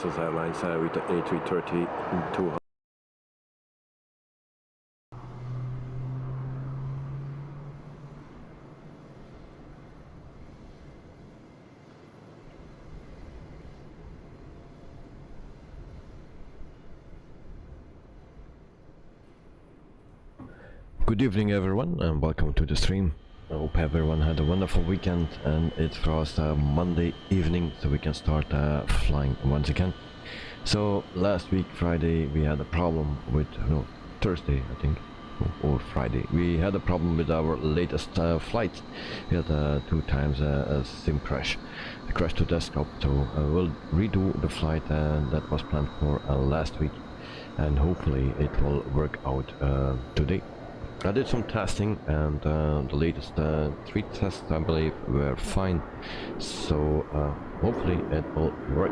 Brussels Airlines with the A330-200. Good evening everyone and welcome to the stream. I hope everyone had a wonderful weekend, and it's for us Monday evening, so we can start flying once again. So last week Friday we had a problem with, no, Thursday I think, or Friday, we had a problem with our latest flight. We had 2 times a sim crash, a crash to desktop, so we'll redo the flight that was planned for last week, and hopefully it will work out today. I did some testing, and the latest 3 tests I believe were fine, so hopefully it will work.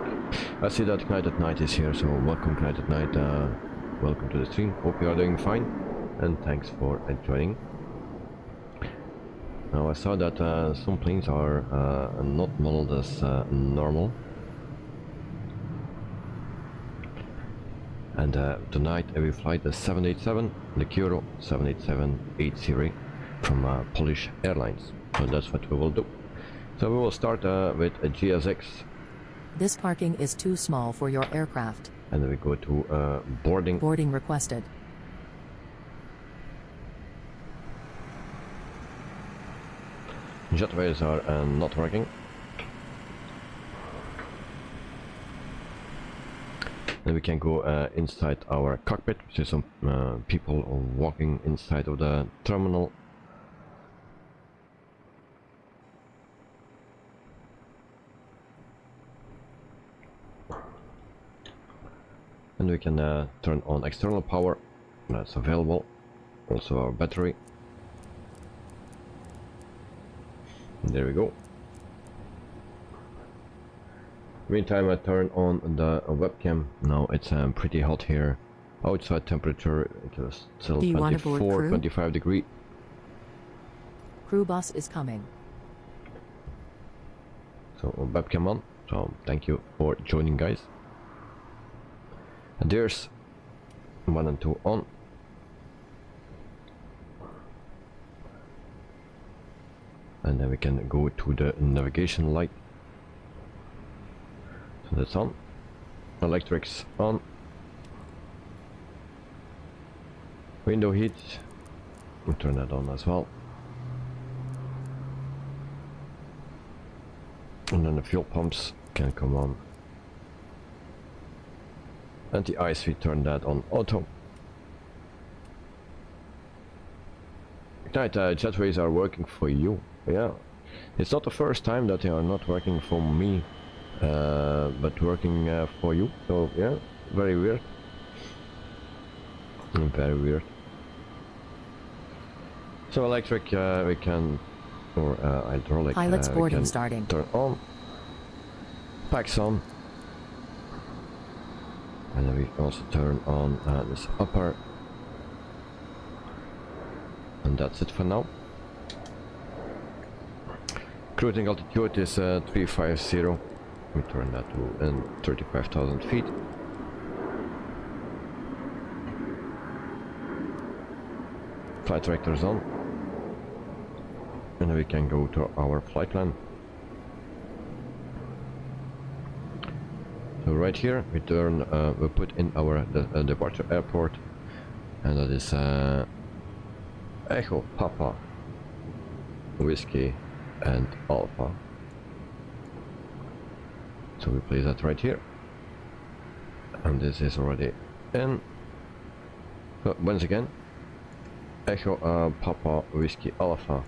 I see that Knight at Night is here, so welcome Knight at Night, welcome to the stream, hope you are doing fine, and thanks for joining. Now I saw that some planes are not modeled as normal. And tonight we fly the 787, the Kuro 787-8 from Polish Airlines. So that's what we will do. So we will start with a GSX. This parking is too small for your aircraft. And then we go to boarding. Boarding requested. Jetways are not working. Then we can go inside our cockpit. We see some people walking inside of the terminal. And we can turn on external power. That's available. Also our battery. And there we go. Meantime, I turn on the webcam. Now it's pretty hot here. Outside temperature it was still 24, 25 degrees. Crew bus is coming. So webcam on. So thank you for joining, guys. And there's 1 and 2 on. And then we can go to the navigation light. So that's on. Electrics on. Window heat, we'll turn that on as well. And then the fuel pumps can come on. And the ice, we turn that on auto. Ignite jetways are working for you. Yeah, it's not the first time that they are not working for me. But working for you, so yeah, very weird. Very weird. So electric we can, or hydraulic, pilot's boarding starting. Turn on. Packs on. And then we also turn on this upper. And that's it for now. Cruising altitude is 350. We turn that to 35,000 feet. Flight directors on. And we can go to our flight plan. So right here we turn, we put in our departure airport, and that is Echo Papa Whiskey and Alpha. So we place that right here, and this is already in. So once again, Echo Papa Whiskey Alpha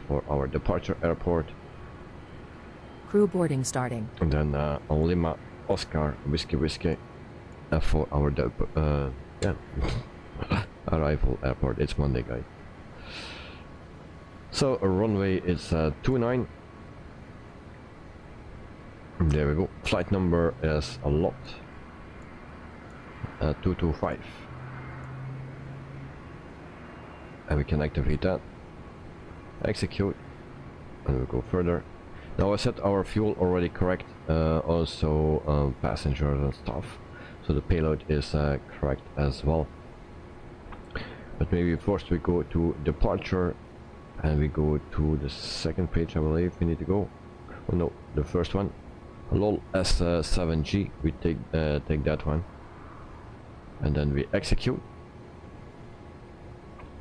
for our departure airport. Crew boarding starting. And then Lima Oscar Whiskey for our yeah arrival airport. It's Monday, guys. So runway is 29. There we go. Flight number is a lot. 225. And we can activate that. Execute. And we'll go further. Now I set our fuel already correct, also passengers and stuff, so the payload is correct as well. But maybe first we go to departure and we go to the second page, I believe we need to go. Oh no, the first one. LOL S7G, we take that one. And then we execute.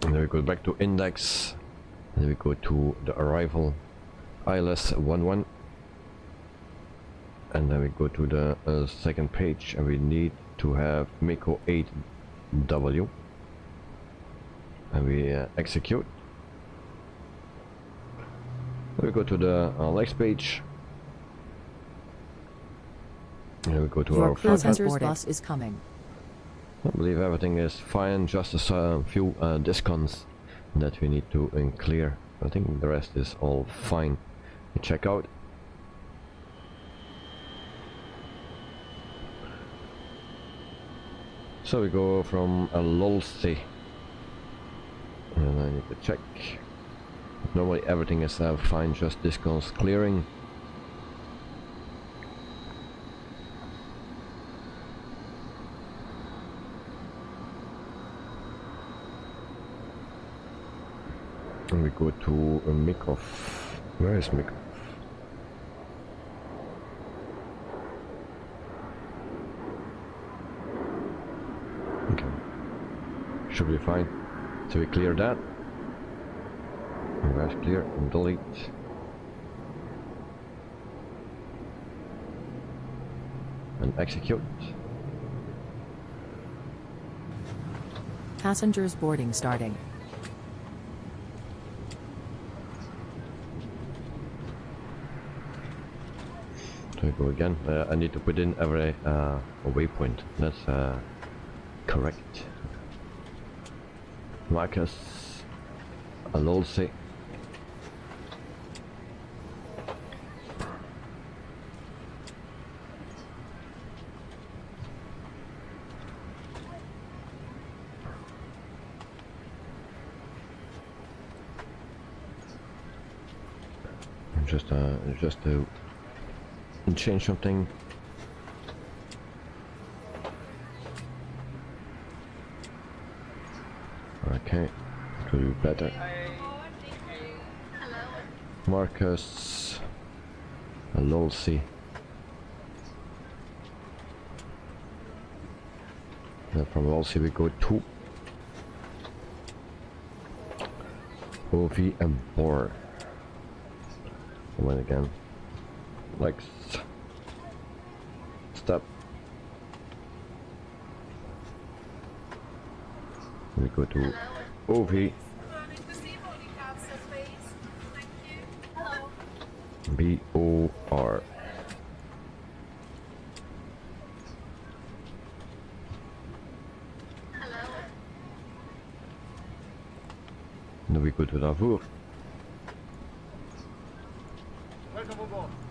And then we go back to index. And then we go to the arrival ILS11. And then we go to the second page and we need to have MECO 8W. And we execute. We go to the next page. And we go to our passenger's bus is coming. I believe everything is fine, just a few discons that we need to clear. I think the rest is all fine. We check out. So we go from a LOLC. And I need to check. Normally everything is fine, just discons clearing. And we go to a Mikov. Where is Mikov? Okay. Should be fine. So we clear that. That's clear. And delete. And execute. Passengers boarding starting. So we go again. I need to put in every waypoint. That's correct. Marcus. LOLC. Just to change something. Okay, could be better. Marcus, LOLC. Then from LOLC we go to OV and BOR. And again, like step. We go to OV. BOR. Then we go to Lavour.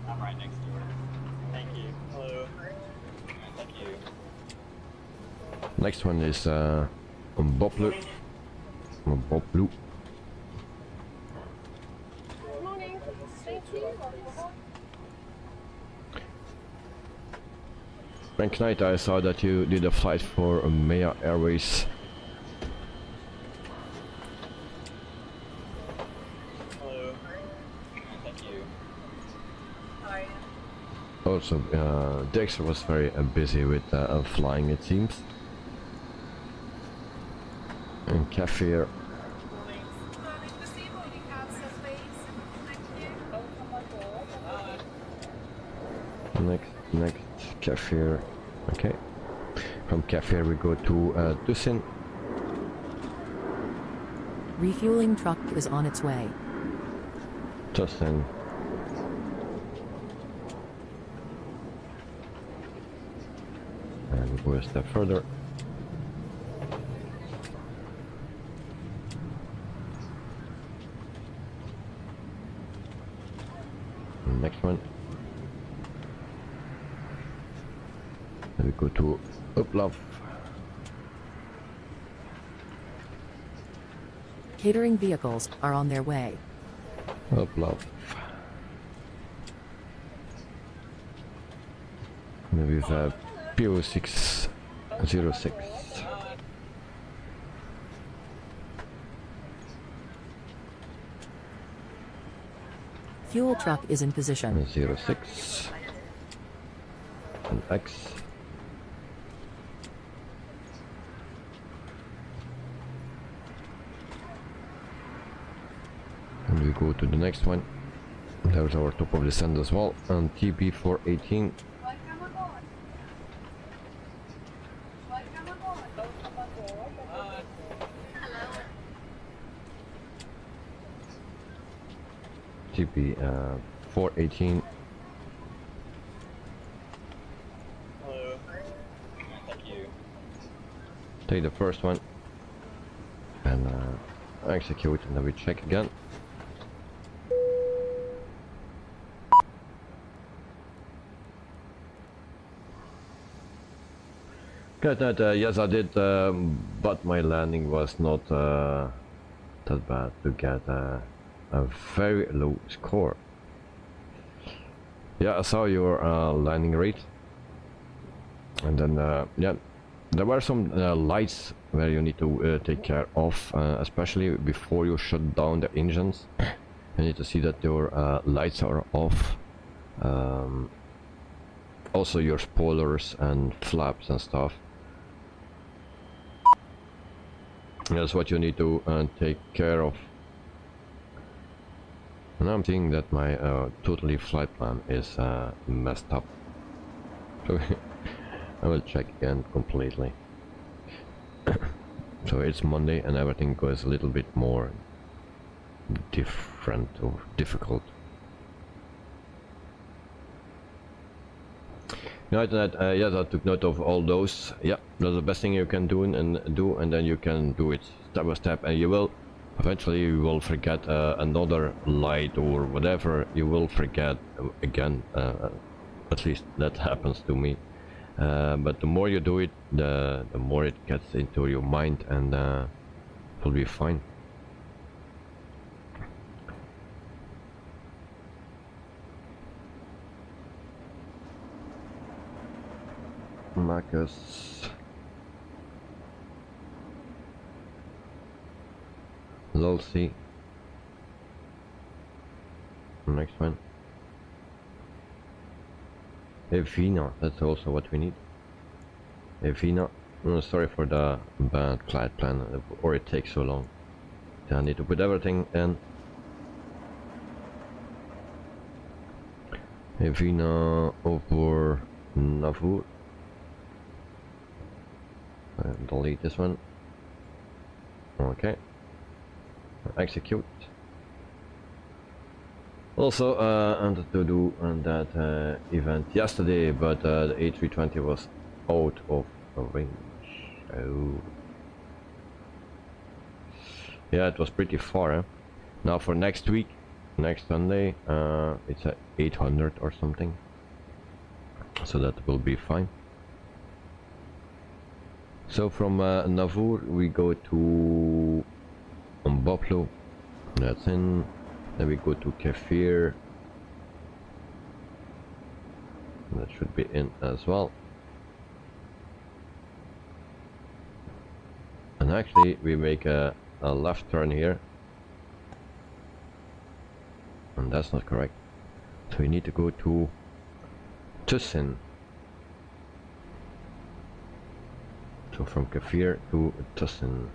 I'm right next to it. Thank you. Hello. Thank you. Next one is Boblu. Boblu. Good morning. Thank you. Frank Knight, I saw that you did a flight for Maya Airways. Hello. Thank you. Also, Dexter was very busy with flying, it seems. And Kafir. Next, Kafir. Okay. From Kafir we go to Dusin. Refueling truck is on its way. Dusin. And we go a step further. Next one. Then we go to Uplav. Catering vehicles are on their way. Uplav. with PO606. Fuel truck is in position. 06 and X. And we go to the next one. There's our top of the stand as well, and TB 418. TB 418. Hello. Thank you. Take the first one and execute, and then we check again. Got that, yes I did, but my landing was not that bad to get a very low score. Yeah, I saw your landing rate, and then yeah, there were some lights where you need to take care of, especially before you shut down the engines. You need to see that your lights are off. Also your spoilers and flaps and stuff. That's what you need to take care of. And I'm thinking that my totally flight plan is messed up. So I will check again completely. So it's Monday and everything goes a little bit more different or difficult. You know that, yes, I took note of all those. Yeah, that's the best thing you can do, and then you can do it step by step, and you will eventually you will forget another light or whatever. You will forget again. At least that happens to me. But the more you do it, the more it gets into your mind, and it will be fine. Marcus, Lulcy, next one, Vienna, that's also what we need. Vienna, sorry for the bad flight plan, or it takes so long. I need to put everything in. Vienna over Navur. Delete this one. Okay. Execute. Also, I wanted to do that event yesterday, but the A320 was out of range. Oh. Yeah, it was pretty far. Eh? Now for next week, next Sunday, it's at 800 or something. So that will be fine. So from Navur we go to Boplo, that's in. Then we go to Kefir, that should be in as well. And actually we make a left turn here, and that's not correct. So we need to go to Tussin. So from Kefir to Tussin.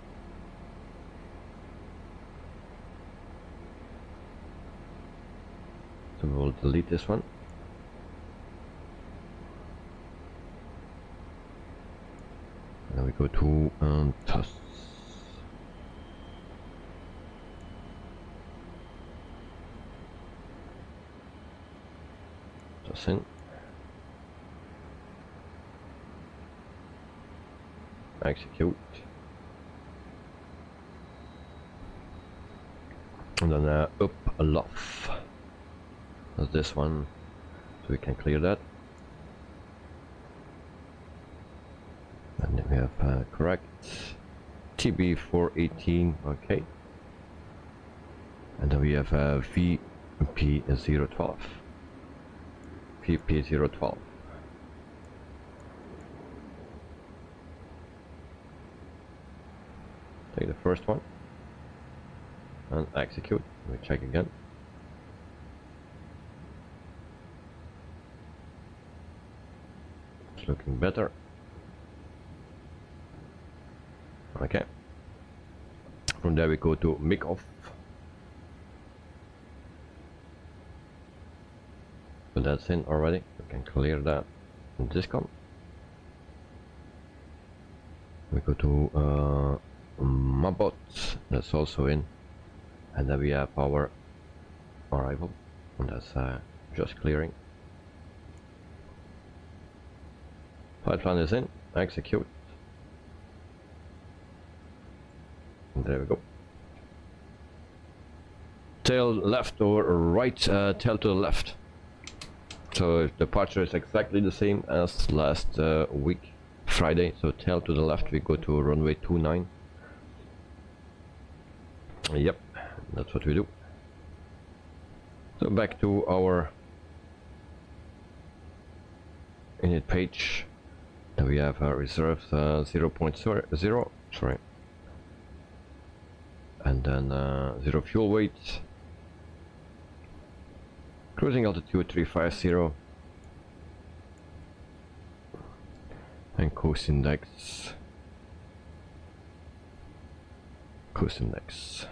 So we'll delete this one. And we go to Tussin. Execute, and then up a loft. That's this one, so we can clear that. And then we have correct TB 418, okay. And then we have VP012. VP012. Take the first one and execute. We check again. It's looking better. Okay. From there we go to mic off. So that's in already. We can clear that discom. We go to Mabot. That's also in. And then we have our arrival. And that's just clearing. Flight plan is in. Execute. And there we go. Tail left or right, tail to the left. So departure is exactly the same as last week, Friday. So tail to the left, we go to runway 29. Yep, that's what we do. So back to our init page. Then we have reserves 0.0, sorry. And then 0 fuel weight. Cruising altitude 350. And coast index. Coast index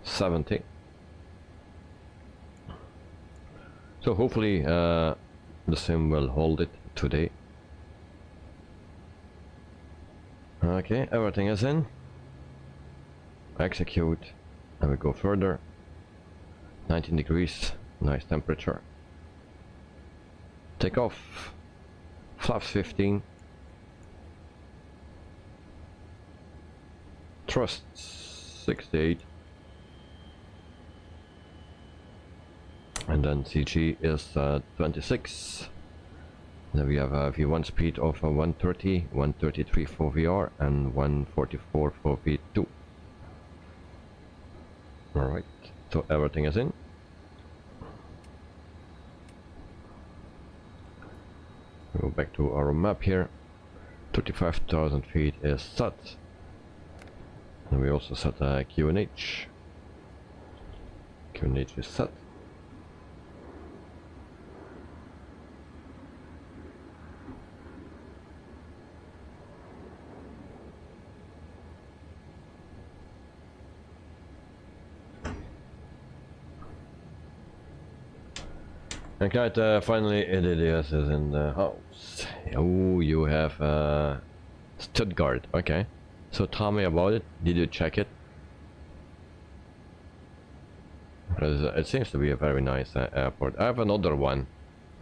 70. So hopefully the sim will hold it today. Okay, everything is in. Execute, and we go further. 19 degrees, nice temperature. Take off. Flaps 15. Thrust 68. And then CG is 26. Then we have a V1 speed of 130, 133 for VR, and 144 for V2. Alright, so everything is in. We go back to our map here. 35,000 feet is set. And we also set a QNH. QNH is set. Okay, finally EDDS is in the house. Oh, you have Stuttgart, okay. So tell me about it. Did you check it? Because it seems to be a very nice airport. I have another one.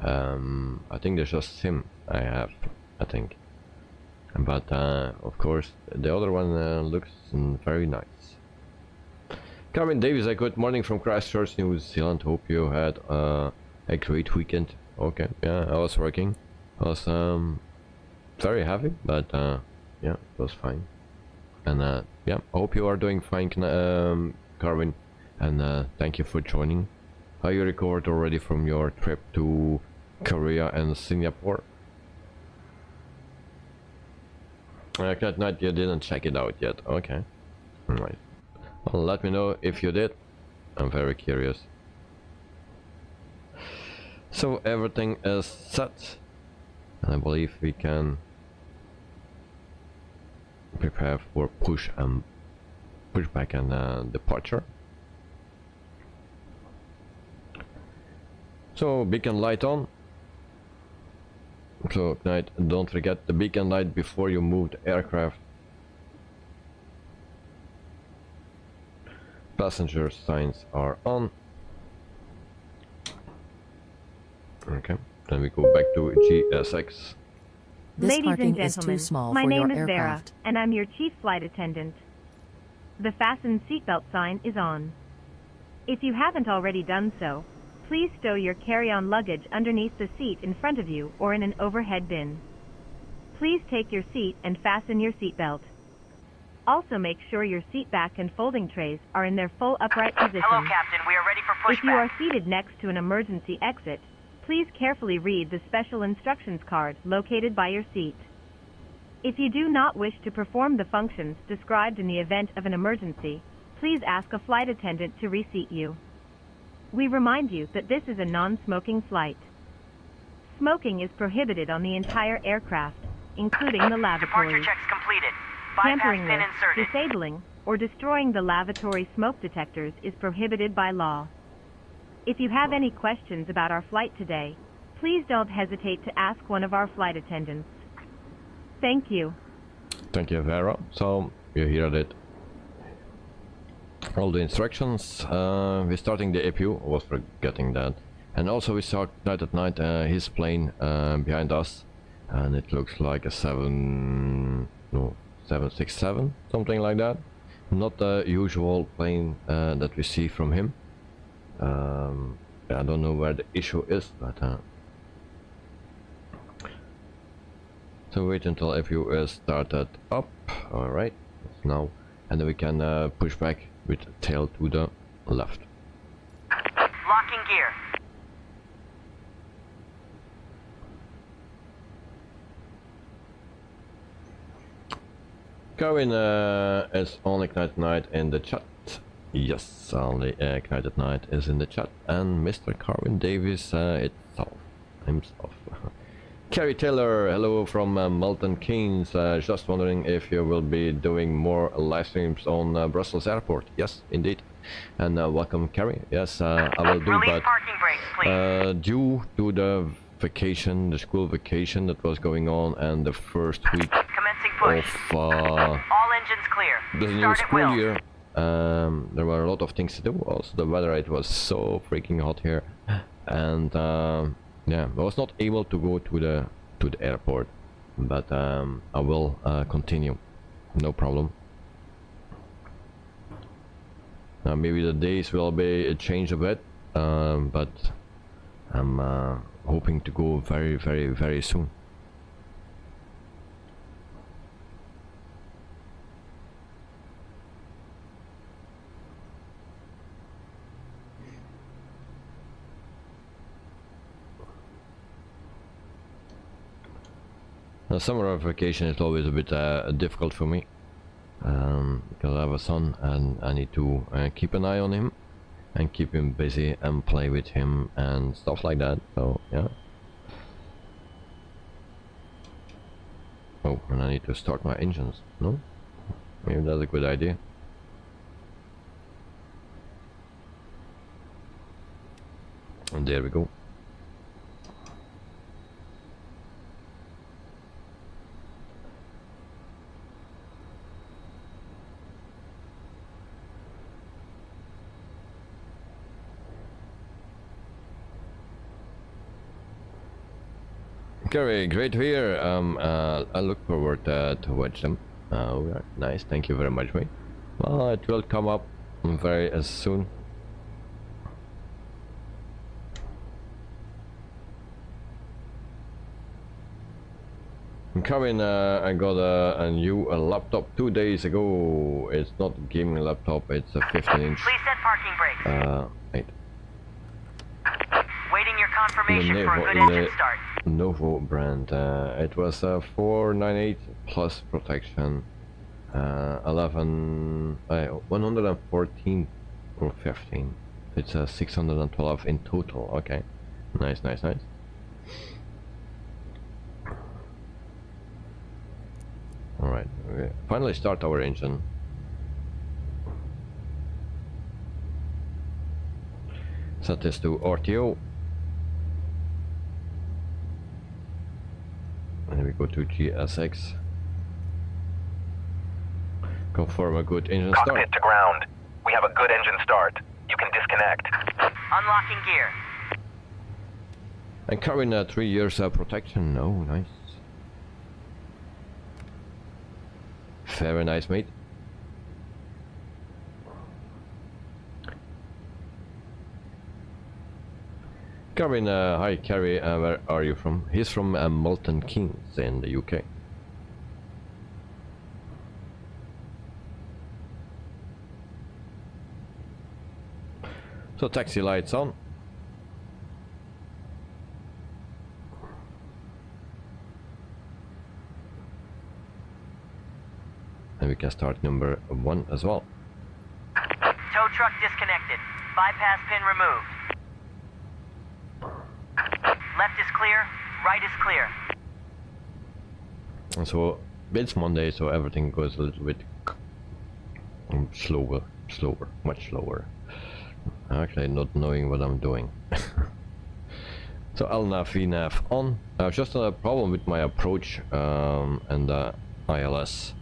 I think there's just Sim I have, I think. But of course, the other one looks very nice. Carmen Davis, good morning from Christchurch, New Zealand. Hope you had a great weekend. Okay, yeah, I was working. I was very heavy, but yeah, it was fine. And yeah, I hope you are doing fine, Carvin. And thank you for joining. Are you recovered already from your trip to Korea and Singapore? At night you didn't check it out yet. Okay, alright. Well, let me know if you did. I'm very curious. So everything is set, and I believe we can prepare for push back and departure. So beacon light on. So Knight, don't forget the beacon light before you move the aircraft. Passenger signs are on. Okay, then we go back to GSX. This Ladies parking and is too gentlemen, small my for name your is Vera, aircraft. and I'm your chief flight attendant. The fasten seatbelt sign is on. If you haven't already done so, please stow your carry-on luggage underneath the seat in front of you or in an overhead bin. Please take your seat and fasten your seatbelt. Also make sure your seat back and folding trays are in their full upright position. Hello, Captain. We are ready for pushback. If you are seated next to an emergency exit, please carefully read the special instructions card located by your seat. If you do not wish to perform the functions described in the event of an emergency, please ask a flight attendant to reseat you. We remind you that this is a non-smoking flight. Smoking is prohibited on the entire aircraft, including the Departure lavatories. checks completed. Bypass Tampering pin with, inserted. disabling, or destroying the lavatory smoke detectors is prohibited by law. If you have any questions about our flight today, please don't hesitate to ask one of our flight attendants. Thank you. Thank you, Vera. So you heard it. All the instructions. We're starting the EPU. I was forgetting that. And also we saw Night at Night, his plane behind us, and it looks like a 767, something like that. Not the usual plane that we see from him. I don't know where the issue is, but so wait until EPU is started up. All right, now, and then we can push back with tail to the left. Locking gear. Going is on Ignite Night in the chat. Yes, only Ignite Night is in the chat, and Mr. Carvin Davis himself. Kerry Taylor, hello from Milton Keynes. Just wondering if you will be doing more live streams on Brussels Airport. Yes, indeed. And welcome, Kerry. Yes, I will do, Release but parking brakes, please. due to the vacation, the school vacation that was going on, and the first week Commencing push. of All engines clear. the new Start at school will. year, there were a lot of things to do. Also, the weather, it was so freaking hot here, and yeah, I was not able to go to the airport, but I will continue, no problem. Now maybe the days will be changed a bit, but I'm hoping to go very, very, very soon. The summer vacation is always a bit difficult for me, because I have a son and I need to keep an eye on him and keep him busy and play with him and stuff like that. So yeah. Oh, and I need to start my engines. No? Maybe that's a good idea. And there we go. Gary, great to hear. I look forward to watch them. Right. Nice, thank you very much, mate. Well, it will come up very soon. Coming, I got a new laptop 2 days ago. It's not a gaming laptop, it's a 15-inch. Please set parking brakes. Wait. Waiting your confirmation for a good in engine the start. Novo brand. It was 498 plus protection, 114 or 15. It's 612 in total. Okay, nice, nice, nice. All right, we finally start our engine. Set this to RTO. And we go to GSX. Confirm a good engine start. Cockpit to ground. We have a good engine start. You can disconnect. Unlocking gear. And carrying 3 years protection. Oh, nice. Very nice, mate. Carvin, hi Carrie, where are you from? He's from Milton Keynes in the UK. So taxi lights on. And we can start number 1 as well. Tow truck disconnected. Bypass pin removed. Left is clear. Right is clear. And so it's Monday, so everything goes a little bit slower, much slower. Actually not knowing what I'm doing. So LNAV, VNAV on. Just a problem with my approach and ILS.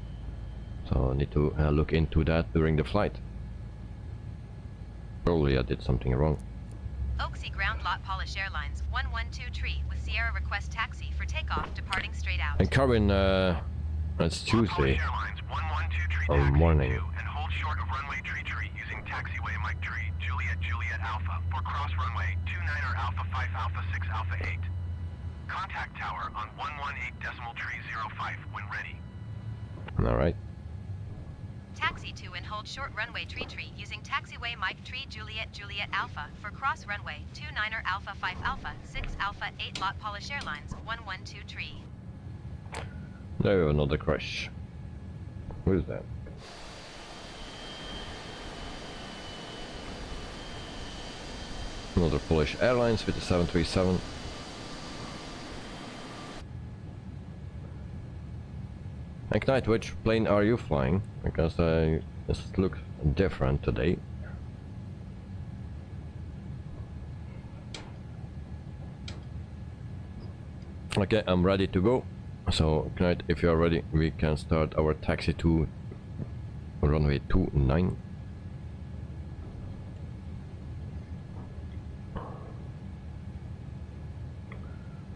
So I need to look into that during the flight. Probably I did something wrong. Oaksy Ground Lot Polish Airlines 112 Tree with Sierra request taxi for takeoff departing straight out. And Carvin, it's Tuesday morning. And hold short of runway tree using taxiway Mike Tree, Juliet Alpha for cross runway 29er Alpha 5 Alpha 6 Alpha 8. Contact tower on 118.305 when ready. All right. Taxi to and hold short runway tree using taxiway Mike Tree Juliet Alpha for cross runway 29er Alpha 5 Alpha 6 Alpha 8 Lot Polish Airlines 112 Tree. There we have another crash. Who is that? Another Polish Airlines with the 737. Ignite, which plane are you flying? Because this looks different today. Okay, I'm ready to go. So, Ignite, if you are ready, we can start our taxi to runway 29.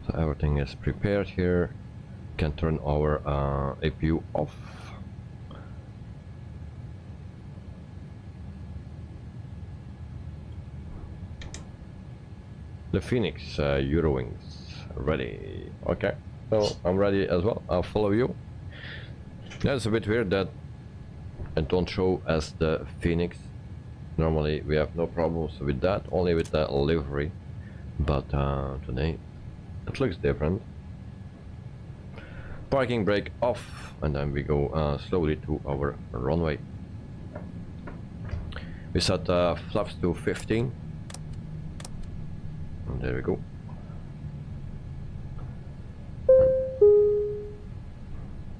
So everything is prepared here. Can turn our APU off. The Phoenix Eurowings ready. Okay, so I'm ready as well. I'll follow you. That's a bit weird that it don't show as the Phoenix. Normally we have no problems with that, only with the livery. But today it looks different. Parking brake off, and then we go slowly to our runway. We set flaps to 15. And there we go.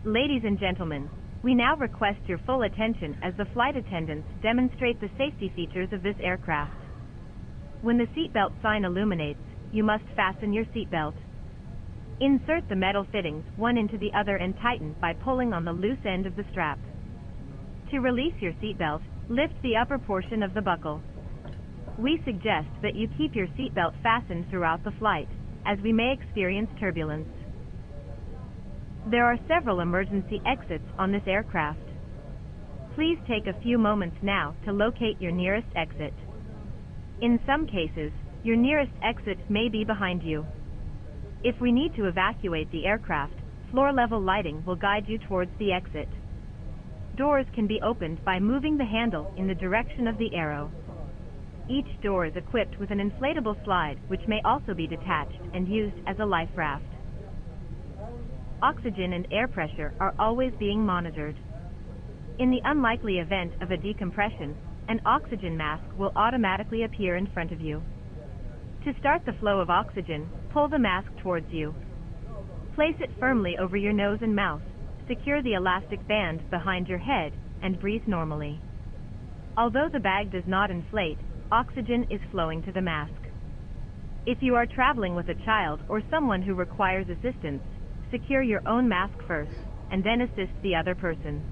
Ladies and gentlemen, we now request your full attention as the flight attendants demonstrate the safety features of this aircraft. When the seatbelt sign illuminates, you must fasten your seatbelt. Insert the metal fittings one into the other and tighten by pulling on the loose end of the strap. To release your seatbelt, lift the upper portion of the buckle. We suggest that you keep your seatbelt fastened throughout the flight, as we may experience turbulence. There are several emergency exits on this aircraft. Please take a few moments now to locate your nearest exit. In some cases, your nearest exit may be behind you. If we need to evacuate the aircraft, floor-level lighting will guide you towards the exit. Doors can be opened by moving the handle in the direction of the arrow. Each door is equipped with an inflatable slide, which may also be detached and used as a life raft. Oxygen and air pressure are always being monitored. In the unlikely event of a decompression, an oxygen mask will automatically appear in front of you. To start the flow of oxygen, pull the mask towards you. Place it firmly over your nose and mouth, secure the elastic band behind your head, and breathe normally. Although the bag does not inflate, oxygen is flowing to the mask. If you are traveling with a child or someone who requires assistance, secure your own mask first, and then assist the other person.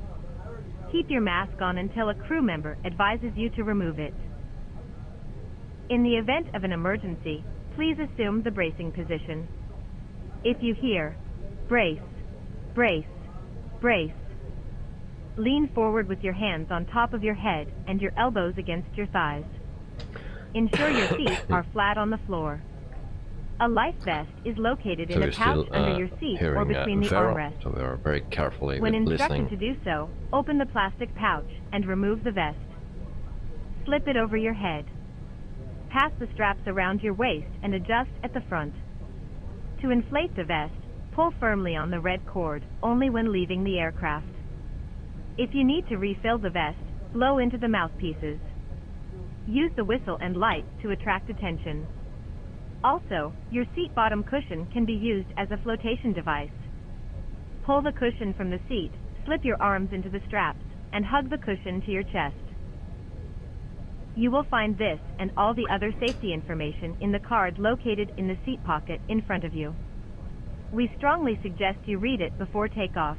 Keep your mask on until a crew member advises you to remove it. In the event of an emergency, please assume the bracing position. If you hear, brace, brace, brace, lean forward with your hands on top of your head and your elbows against your thighs. Ensure your feet are flat on the floor. A life vest is located in a pouch under your seat or between the armrests. So we are very carefully when listening. instructed to do so, open the plastic pouch and remove the vest. Slip it over your head. Pass the straps around your waist and adjust at the front. To inflate the vest, pull firmly on the red cord, only when leaving the aircraft. If you need to refill the vest, blow into the mouthpieces. Use the whistle and light to attract attention. Also, your seat bottom cushion can be used as a flotation device. Pull the cushion from the seat, slip your arms into the straps, and hug the cushion to your chest. You will find this and all the other safety information in the card located in the seat pocket in front of you. We strongly suggest you read it before takeoff.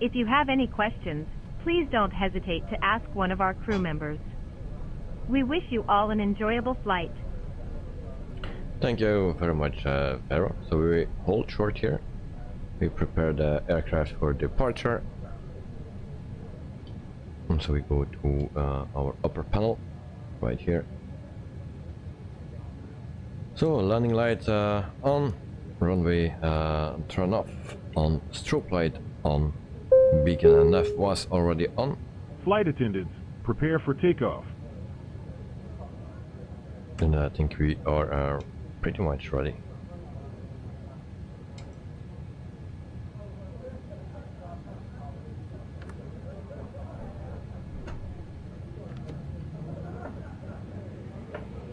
If you have any questions, please don't hesitate to ask one of our crew members. We wish you all an enjoyable flight. Thank you very much, Vero. So we hold short here. We prepare the aircraft for departure. And so we go to our upper panel, right here. So landing lights on, runway turn off, on strobe light on, beacon and nav was already on. Flight attendants, prepare for takeoff. And I think we are pretty much ready.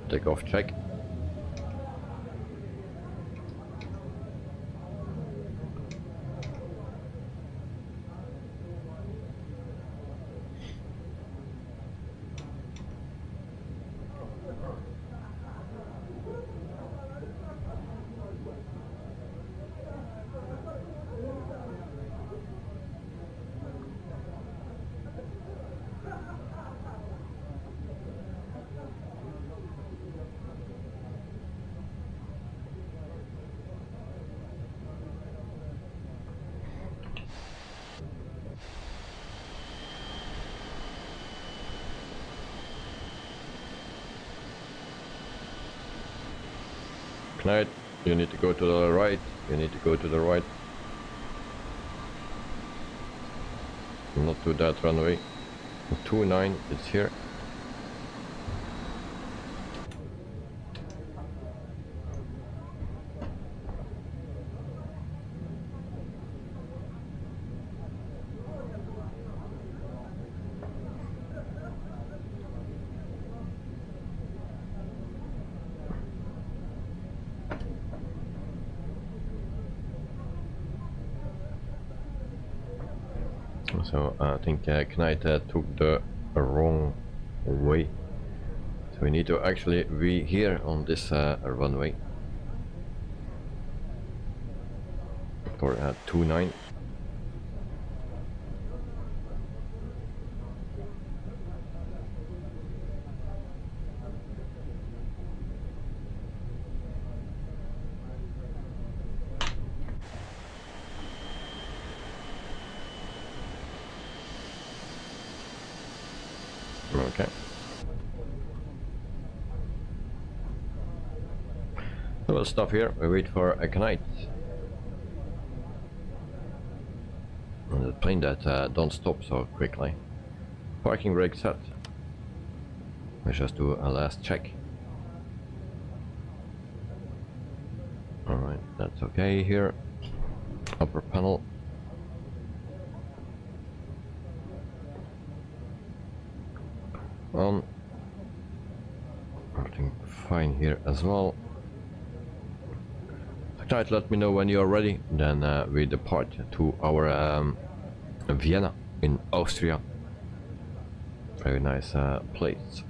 Takeoff check. Knight, you need to go to the right, you need to go to the right. Not to that runway. 29, it's here. So I think Knight took the wrong way. So we need to actually be here on this runway for 29. Okay. So we'll stop here. We wait for a Knight. And the plane that don't stop so quickly. Parking brake set. Let's just do a last check. Alright, that's okay here. Upper panel. On. Everything fine here as well. Knight, let me know when you are ready. Then we depart to our Vienna in Austria. Very nice place.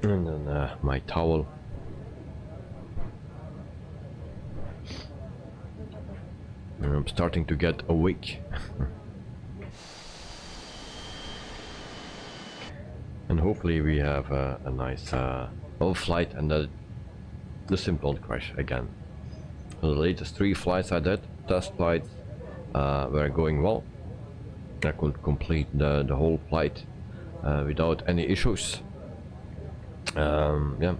And then my towel. I'm starting to get awake. And hopefully we have a nice flight and the simple crash again. So the latest 3 flights I did, test flights, were going well. I could complete the whole flight without any issues. Yeah.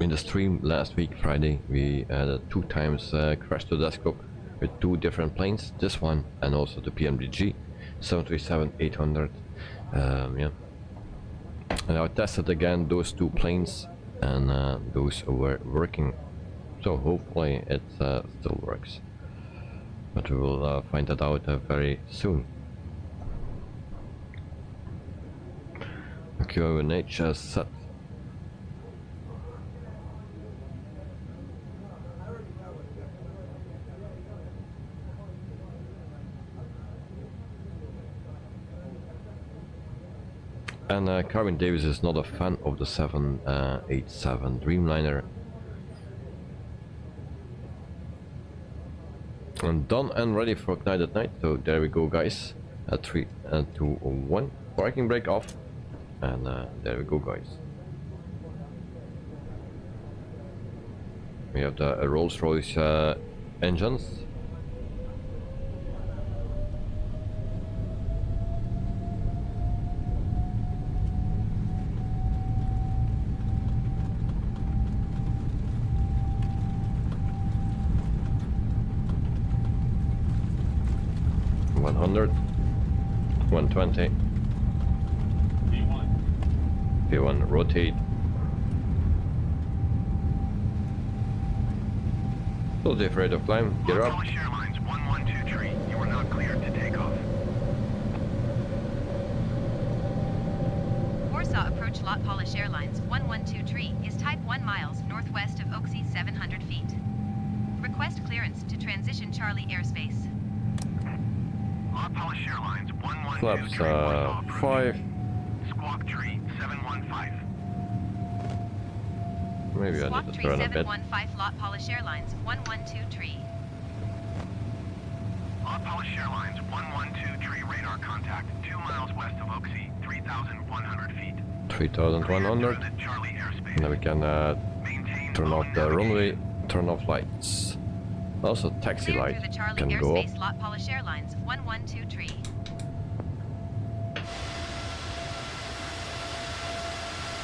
In the stream last week, Friday, we had 2 times crash to desktop with 2 different planes, this one and also the PMDG 737-800. Yeah, And I tested again those two planes, and those were working. So hopefully it still works. But we will find that out very soon. QNH set. And Carvin Davis is not a fan of the 787 Dreamliner. And done and ready for Night at Night. So there we go, guys. 3, 2, 1. Parking brake off. And there we go, guys. We have the Rolls-Royce engines. $100, $120. P1 rotate. So safe rate of climb, get up. AIRLINES 112 you are not cleared to take off. Warsaw approach lot Polish Airlines 112 is type 1 miles northwest of Oaksey 700 feet. Request clearance to transition Charlie airspace. Lot Polish Airlines 112 Flaps 5. Squawk tree 715. Maybe I Squawk need to tree turn a bit. 715 lot Polish Airlines 112 Lot Polish Airlines 112 radar contact 2 miles west of Oaksey 3,100 feet. 3,100. Charlie airspace. And then we can Maintain turn low off the navigation. runway, turn off lights. Also taxi Clear light through the Charlie can go airspace off. lot Polish Airlines 112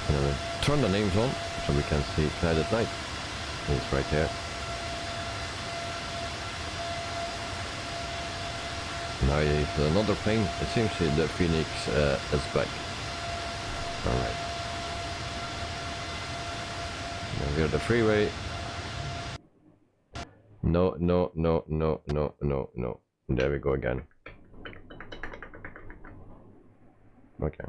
And then we turn the names on so we can see Night at Night. It's right here. Now is another plane. It seems the Phoenix is back. Alright. Now we're the freeway. No, no, no, no, no, no, no. There we go again. Okay.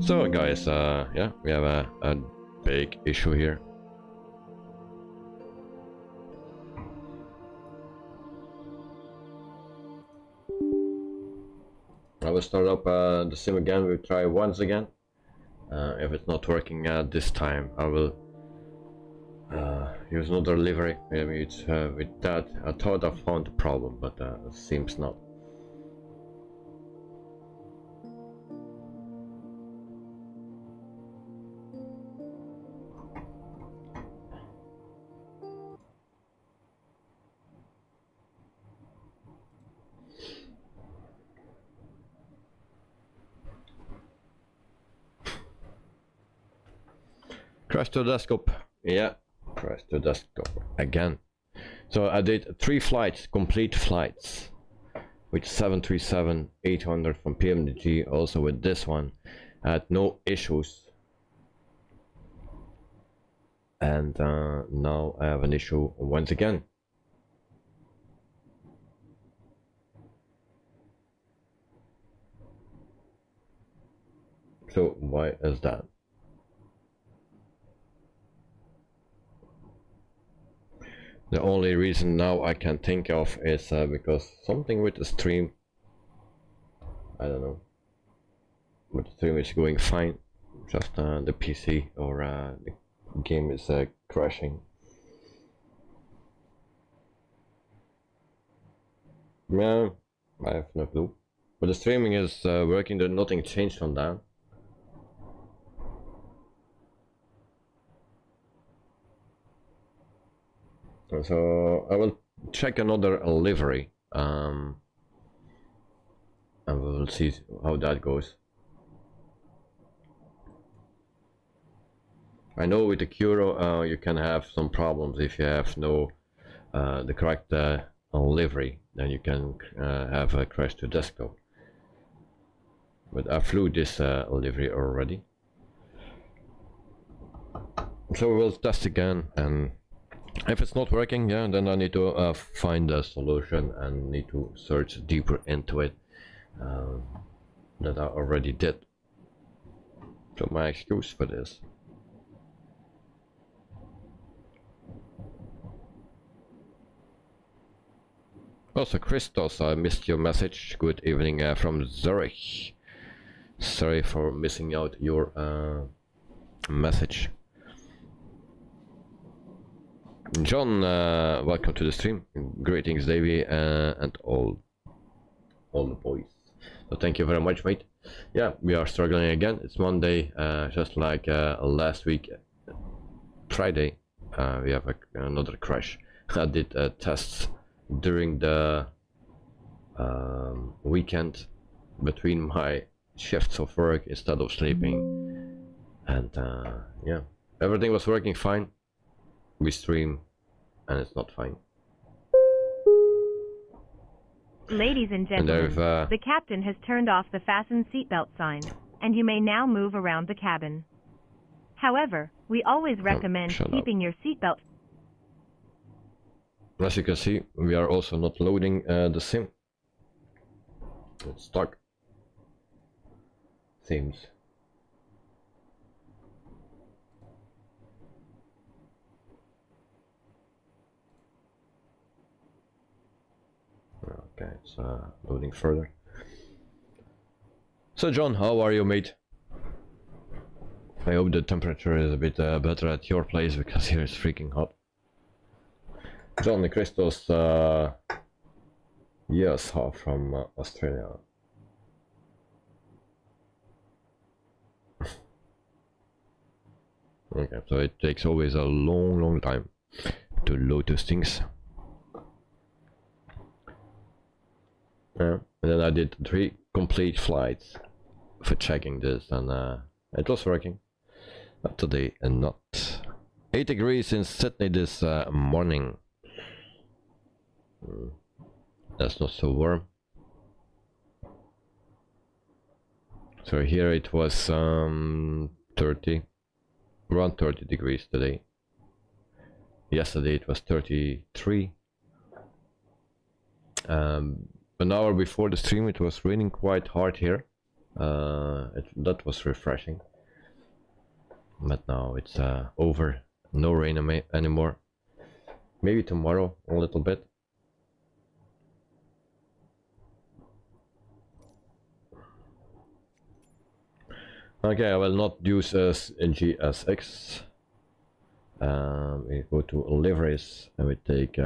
So guys, yeah, we have a big issue here. I will start up the sim again. We'll try once again. If it's not working this time, I will use another livery. Maybe it's with that. I thought I found the problem, but it seems not. Crash to desktop. Yeah, crash to desktop again. So I did 3 flights, complete flights, with 737-800 from PMDG. Also with this one, I had no issues. And now I have an issue once again. So why is that? The only reason now I can think of is because something with the stream, I don't know, but the stream is going fine, just the PC or the game is crashing. Yeah, I have no clue. But the streaming is working, there's nothing changed on that. So I will check another livery, and we will see how that goes. I know with the Curo you can have some problems if you have no the correct livery, then you can have a crash to desktop. But I flew this livery already, so we will test again, and if it's not working, yeah, then I need to find a solution and need to search deeper into it. That I already did. So my excuse for this. Also, Christos, I missed your message. Good evening from Zurich. Sorry for missing out your message. John, welcome to the stream. Greetings, Davey, and all the boys. So thank you very much, mate. Yeah, we are struggling again. It's Monday, just like last week, Friday. We have another crash. I did tests during the weekend between my shifts of work instead of sleeping, and yeah, everything was working fine. We stream and it's not fine. Ladies and gentlemen, the captain has turned off the fasten seatbelt sign, and you may now move around the cabin. However, we always recommend keeping your seatbelt. As you can see, we are also not loading the sim. It's stuck. Seems. Okay, it's loading further. So John, how are you, mate? I hope the temperature is a bit better at your place, because here it's freaking hot. John Christos, yes, from Australia. Okay, so it takes always a long time to load those things. Yeah, and then I did 3 complete flights for checking this, and it was working. But today and not. 8 degrees in Sydney this morning. That's not so warm. So here it was 30, around 30 degrees today. Yesterday it was 33. An hour before the stream it was raining quite hard here. That was refreshing. But now it's over. No rain anymore. Maybe tomorrow a little bit. Okay, I will not use GSX. We go to liveries and we take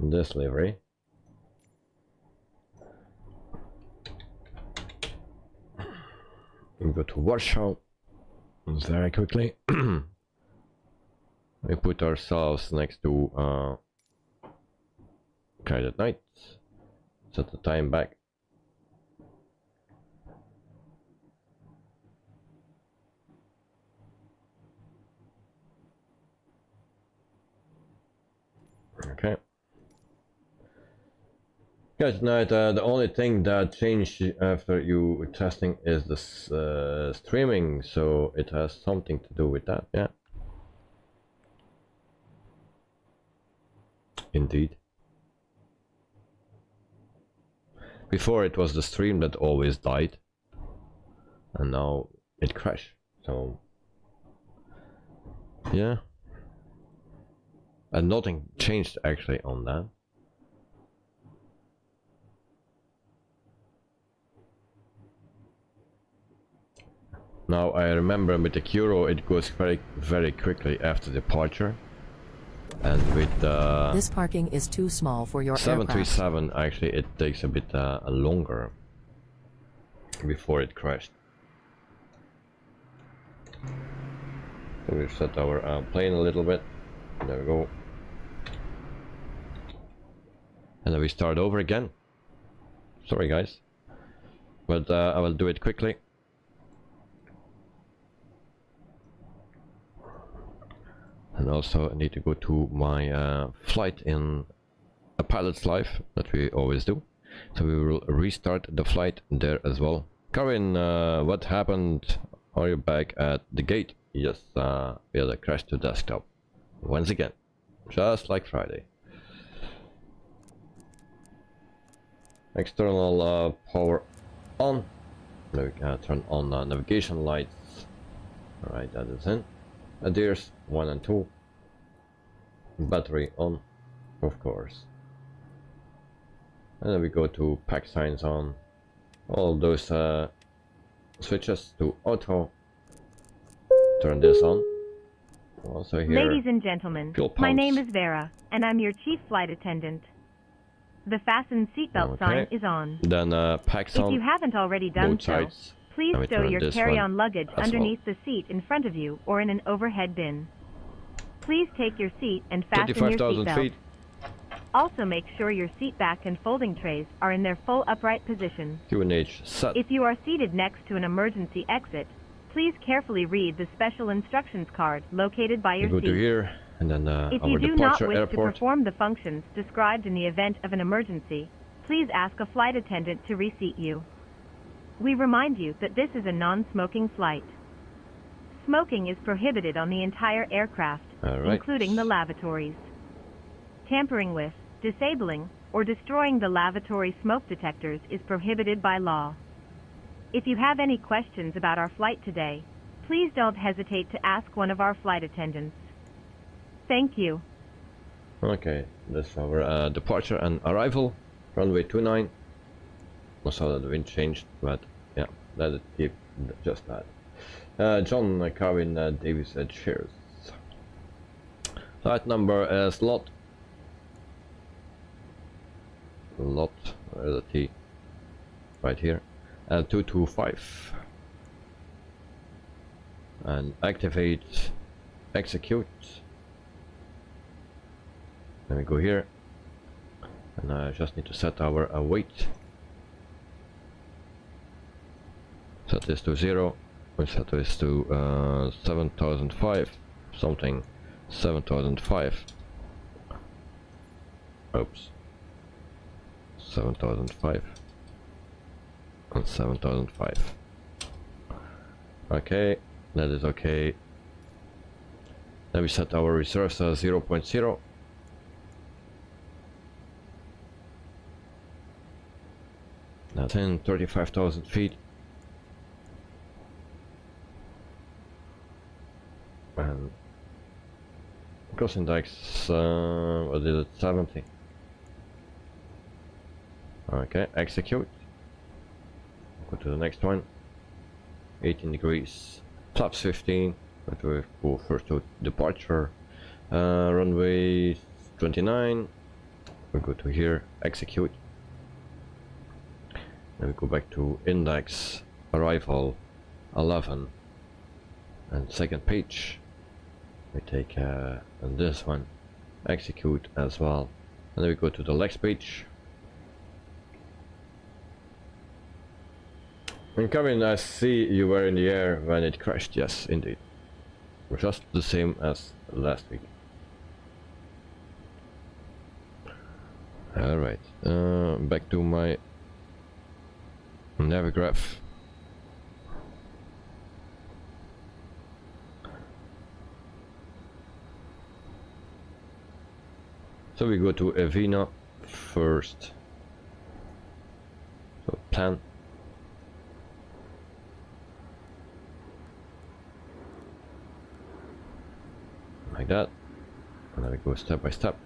this livery. We go to Warsaw very quickly. We put ourselves next to Guided Night. Set the time back. Okay. Guys, now the only thing that changed after you testing is this streaming, so it has something to do with that, yeah. Indeed. Before it was the stream that always died, and now it crashed, so yeah. And nothing changed actually on that. Now I remember with the Curo it goes very quickly after departure. And with This parking is too small for your aircraft. 737, actually, it takes a bit longer before it crashed. So we've set our plane a little bit. There we go. And then we start over again. Sorry guys, but I will do it quickly. And also I need to go to my flight in a pilot's life that we always do. So we will restart the flight there as well. Karin, what happened? Are you back at the gate? Yes, we had a crash to desktop. Once again, just like Friday. External power on. Now we can turn on navigation lights. Alright, that is in. Adheres 1 and 2. Battery on, of course. And then we go to pack signs on. All those switches to auto. Turn this on. Also here. Ladies and gentlemen, my name is Vera, and I'm your chief flight attendant. The fasten seatbelt sign is on. Then packs on. If you haven't already done so, please stow your carry-on luggage underneath the seat in front of you or in an overhead bin. Please take your seat and fasten your seatbelt. Also make sure your seat back and folding trays are in their full upright position. QNH set. If you are seated next to an emergency exit, please carefully read the special instructions card located by your go seat. to here, and then if our you do departure not wish airport. to perform the functions described in the event of an emergency, please ask a flight attendant to reseat you. We remind you that this is a non-smoking flight. Smoking is prohibited on the entire aircraft, including the lavatories. Tampering with, disabling, or destroying the lavatory smoke detectors is prohibited by law. If you have any questions about our flight today, please don't hesitate to ask one of our flight attendants. Thank you. Okay, that's our departure and arrival. Runway 29. I saw that the wind changed, but yeah, let it keep just that. John, Karin, Davis, cheers. Flight number is lot. Where's the T? Right here. 225. And activate, execute. Then we go here. And I just need to set our weight. Set this to 0. We set this to 7005 something. 7005. Oops. 7005 and 7005. Okay, that is okay. Then we set our reserves as 0.0. That's in 35,000 feet. And cross index, what is it, 70? Okay, execute. Go to the next one. 18 degrees, flaps 15. But we go first to departure. Runway 29. We go to here, execute. Then we go back to index, arrival 11, and second page. We take this one, execute as well. And then we go to the next page. And Kevin, I see you were in the air when it crashed. Yes, indeed. Just the same as last week. Alright, back to my Navigraph. So we go to Vienna first. So plan. Like that. And then we go step by step.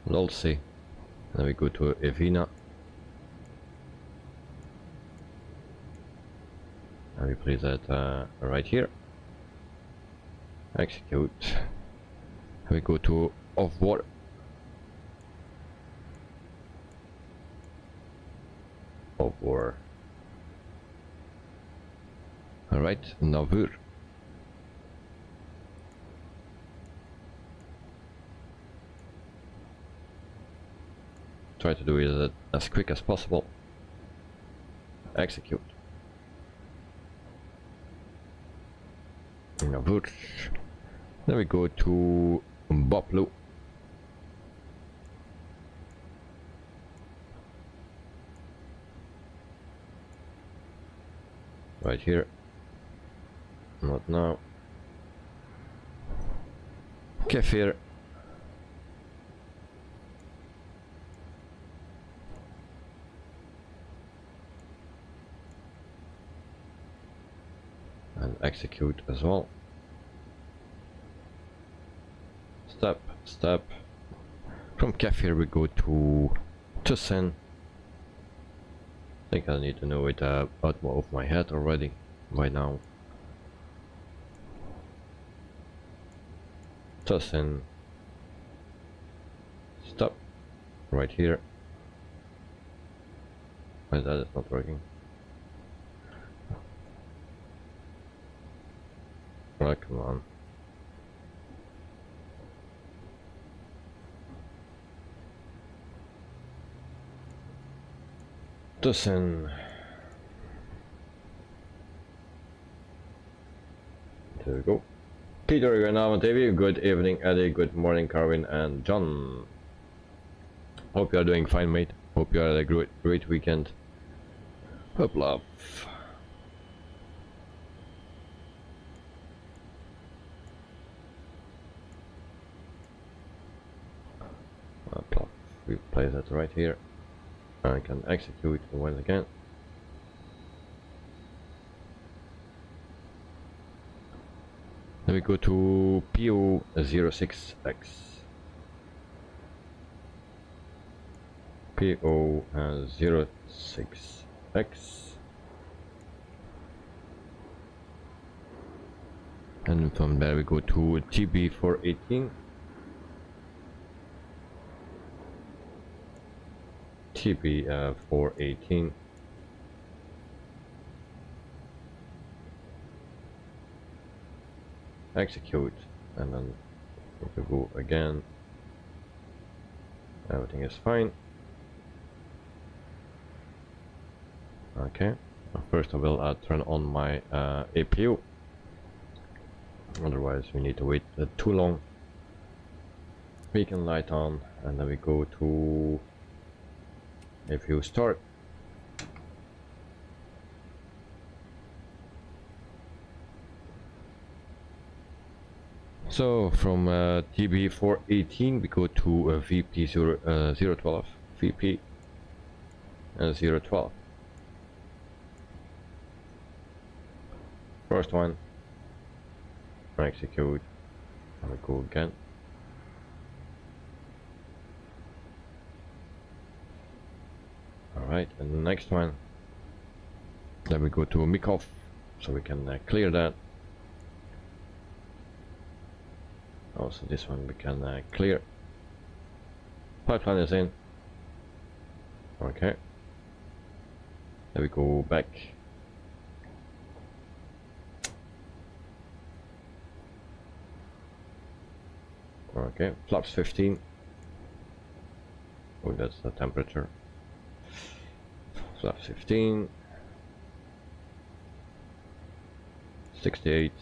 We'll see. And then we go to Vienna. And we place that right here. Execute. We go to off water. Off water. Alright, Navur. Try to do it as quick as possible. Execute. Navur. Then we go to Boplu. Right here. Not now. Kefir. And execute as well. Step. From Kefir we go to Tucson. I think I need to know it out of my head already by now. Tucson. Stop. Right here. Why is that? It's not working. Oh, come on. Tucson. There we go. Peter, you're now on TV. Good evening, Eddie. Good morning, Carwin and John. Hope you are doing fine, mate. Hope you had a great weekend. Hope love. We place that right here. I can execute once again. Then we go to PO06X. PO06X. And from there we go to TB 418. TB 418. Execute, and then if we go again, everything is fine. Okay, first I will turn on my APU, otherwise we need to wait too long. Beacon light on, and then we go to APU start. So from TB 418 we go to VP 012, VP 012. First one, execute, and we go again. Alright, and the next one, then we go to Mikov, so we can clear that. Also this one we can clear. Pipeline is in. Okay. Then we go back. Okay, flaps 15. Oh, that's the temperature. Flaps 15. 68.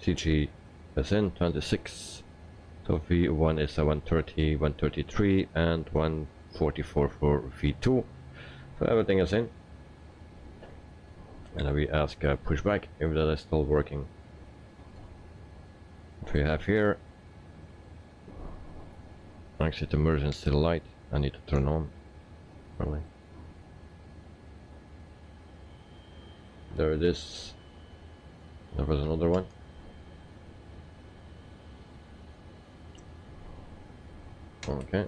CG is in 26. So V1 is a 130, 133, and 144 for V2. So everything is in. And then we ask pushback if that is still working. What we have here, exit emergency light. I need to turn on. Probably. There it is. There was another one. Okay,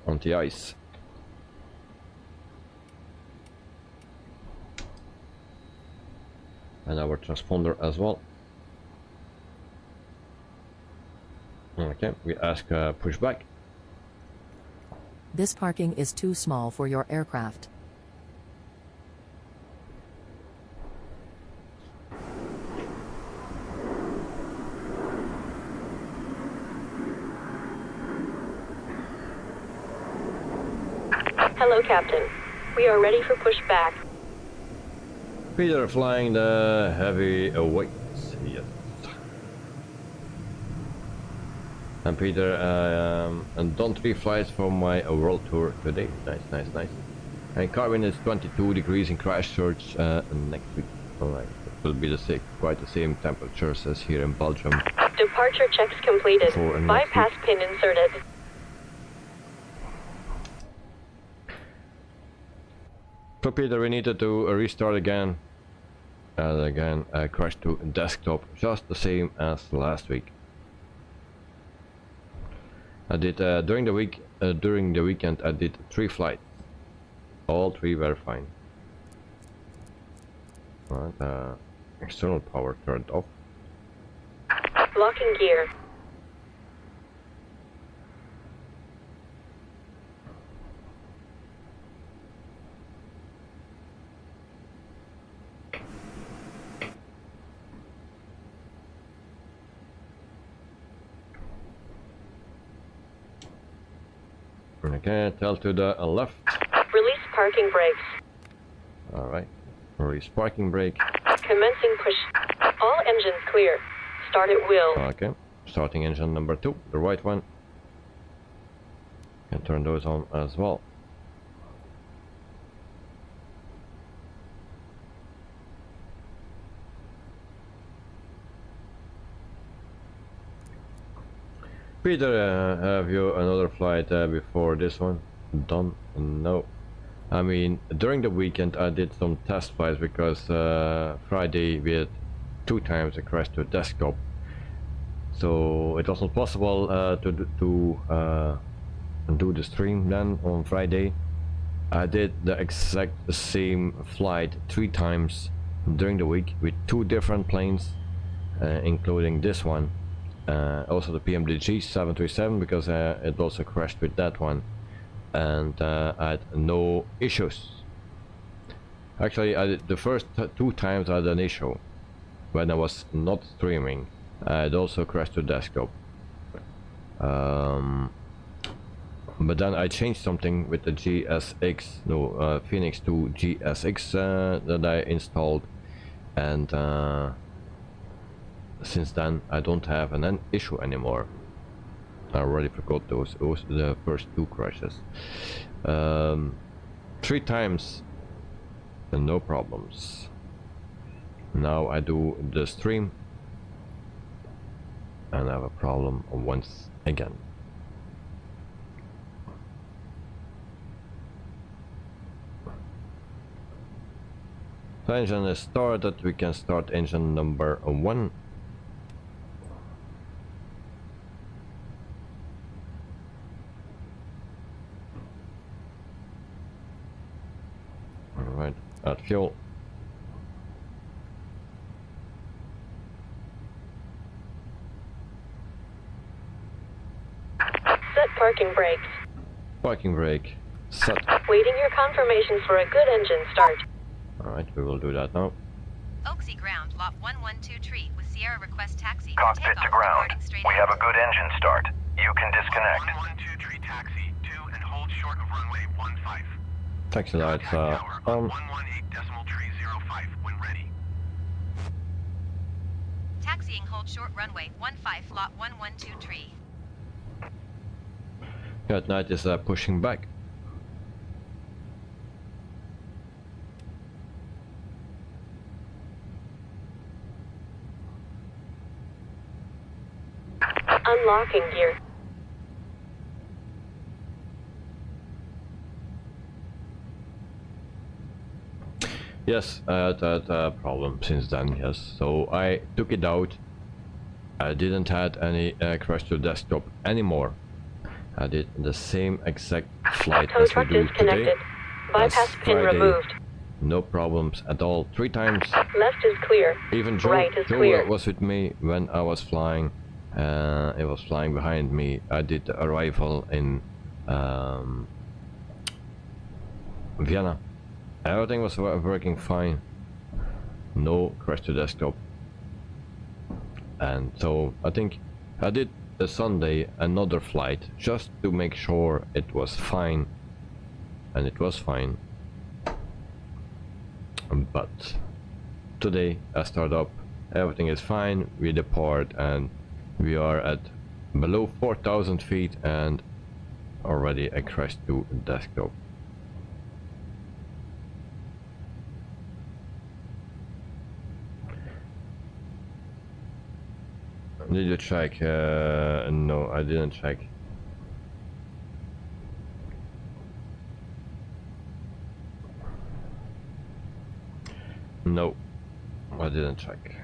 on the ice. And our transponder as well. Okay, we ask pushback. This parking is too small for your aircraft. Hello, Captain. We are ready for pushback. Peter flying the heavy weights. Yes. And Peter, and done 3 flights for my world tour today. Nice. And Carvin is 22 degrees in Christchurch next week. Alright, it will be quite the same temperatures as here in Belgium. Departure checks completed. For next Bypass pin inserted. So Peter, we needed to restart again. And again, crash to desktop, just the same as last week. I did during the weekend I did 3 flights. All 3 were fine. Right, external power turned off. Locking gear. Okay, tell to the left. Release parking brakes. Alright, release parking brake. Commencing push. All engines clear. Start at will. Okay, starting engine number 2, the right one. Can turn those on as well. Peter, have you another flight before this one? Done? No. I mean, during the weekend I did some test flights because Friday we had 2 times a crash to desktop. So it wasn't possible to do the stream then on Friday. I did the exact same flight 3 times during the week with 2 different planes, including this one. Also the PMDG 737 because it also crashed with that one, and I had no issues. Actually, I did the first 2 times I had an issue when I was not streaming. It also crashed to desktop. But then I changed something with the Phoenix 2 GSX that I installed, and since then I don't have an issue anymore. I already forgot those the first 2 crashes. 3 times and no problems. Now I do the stream and I have a problem once again. So engine is started, we can start engine number 1. Alright, add fuel. Set parking brakes. Parking brake set. Waiting your confirmation for a good engine start. Alright, we will do that now. Oaksy ground, lot 112 tree with Sierra request taxi. Cockpit Takeoff, to ground. departing straight We have a out. good engine start. You can disconnect. 112 tree taxi 2 and hold short of runway 15. Taxi lights Contact tower on on. 118.305 when ready. Taxiing hold short runway 15 lot 112 tree. At night is pushing back. Unlocking gear. Yes, I had that problem since then, yes. So I took it out. I didn't had any crash to desktop anymore. I did the same exact flight Tow as we truck do disconnected. today. Bypass as pin Friday. removed. No problems at all. 3 times. Left is clear. Even Joe, Right is Joe clear. was with me when I was flying. It was flying behind me. I did the arrival in Vienna. Everything was working fine. No crash to desktop. And so I think I did the Sunday another flight just to make sure it was fine, and it was fine. But today I start up, everything is fine, we depart, and we are at below 4,000 feet and already a crash to desktop. Did you check? No, I didn't check. No, I didn't check.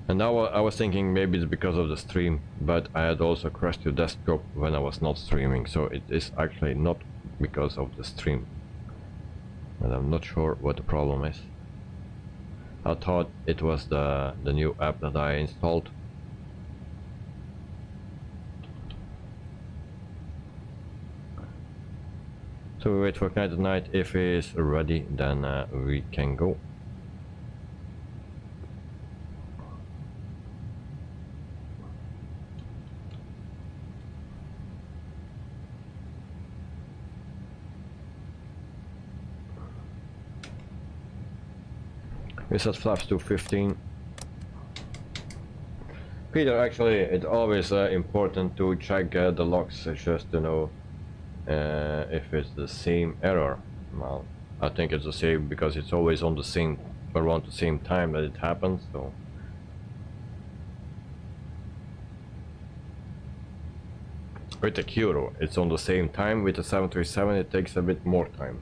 And now I was thinking maybe it's because of the stream, but I had also crashed to desktop when I was not streaming, so it is actually not because of the stream. And I'm not sure what the problem is. I thought it was the new app that I installed. So we wait for Knight at Night. If he is ready, then we can go. We set flaps to 15. Peter, actually, it's always important to check the logs just to know if it's the same error. Well, I think it's the same because it's always on the same, around the same time that it happens. So with the Kuro, it's on the same time. With the 737, it takes a bit more time.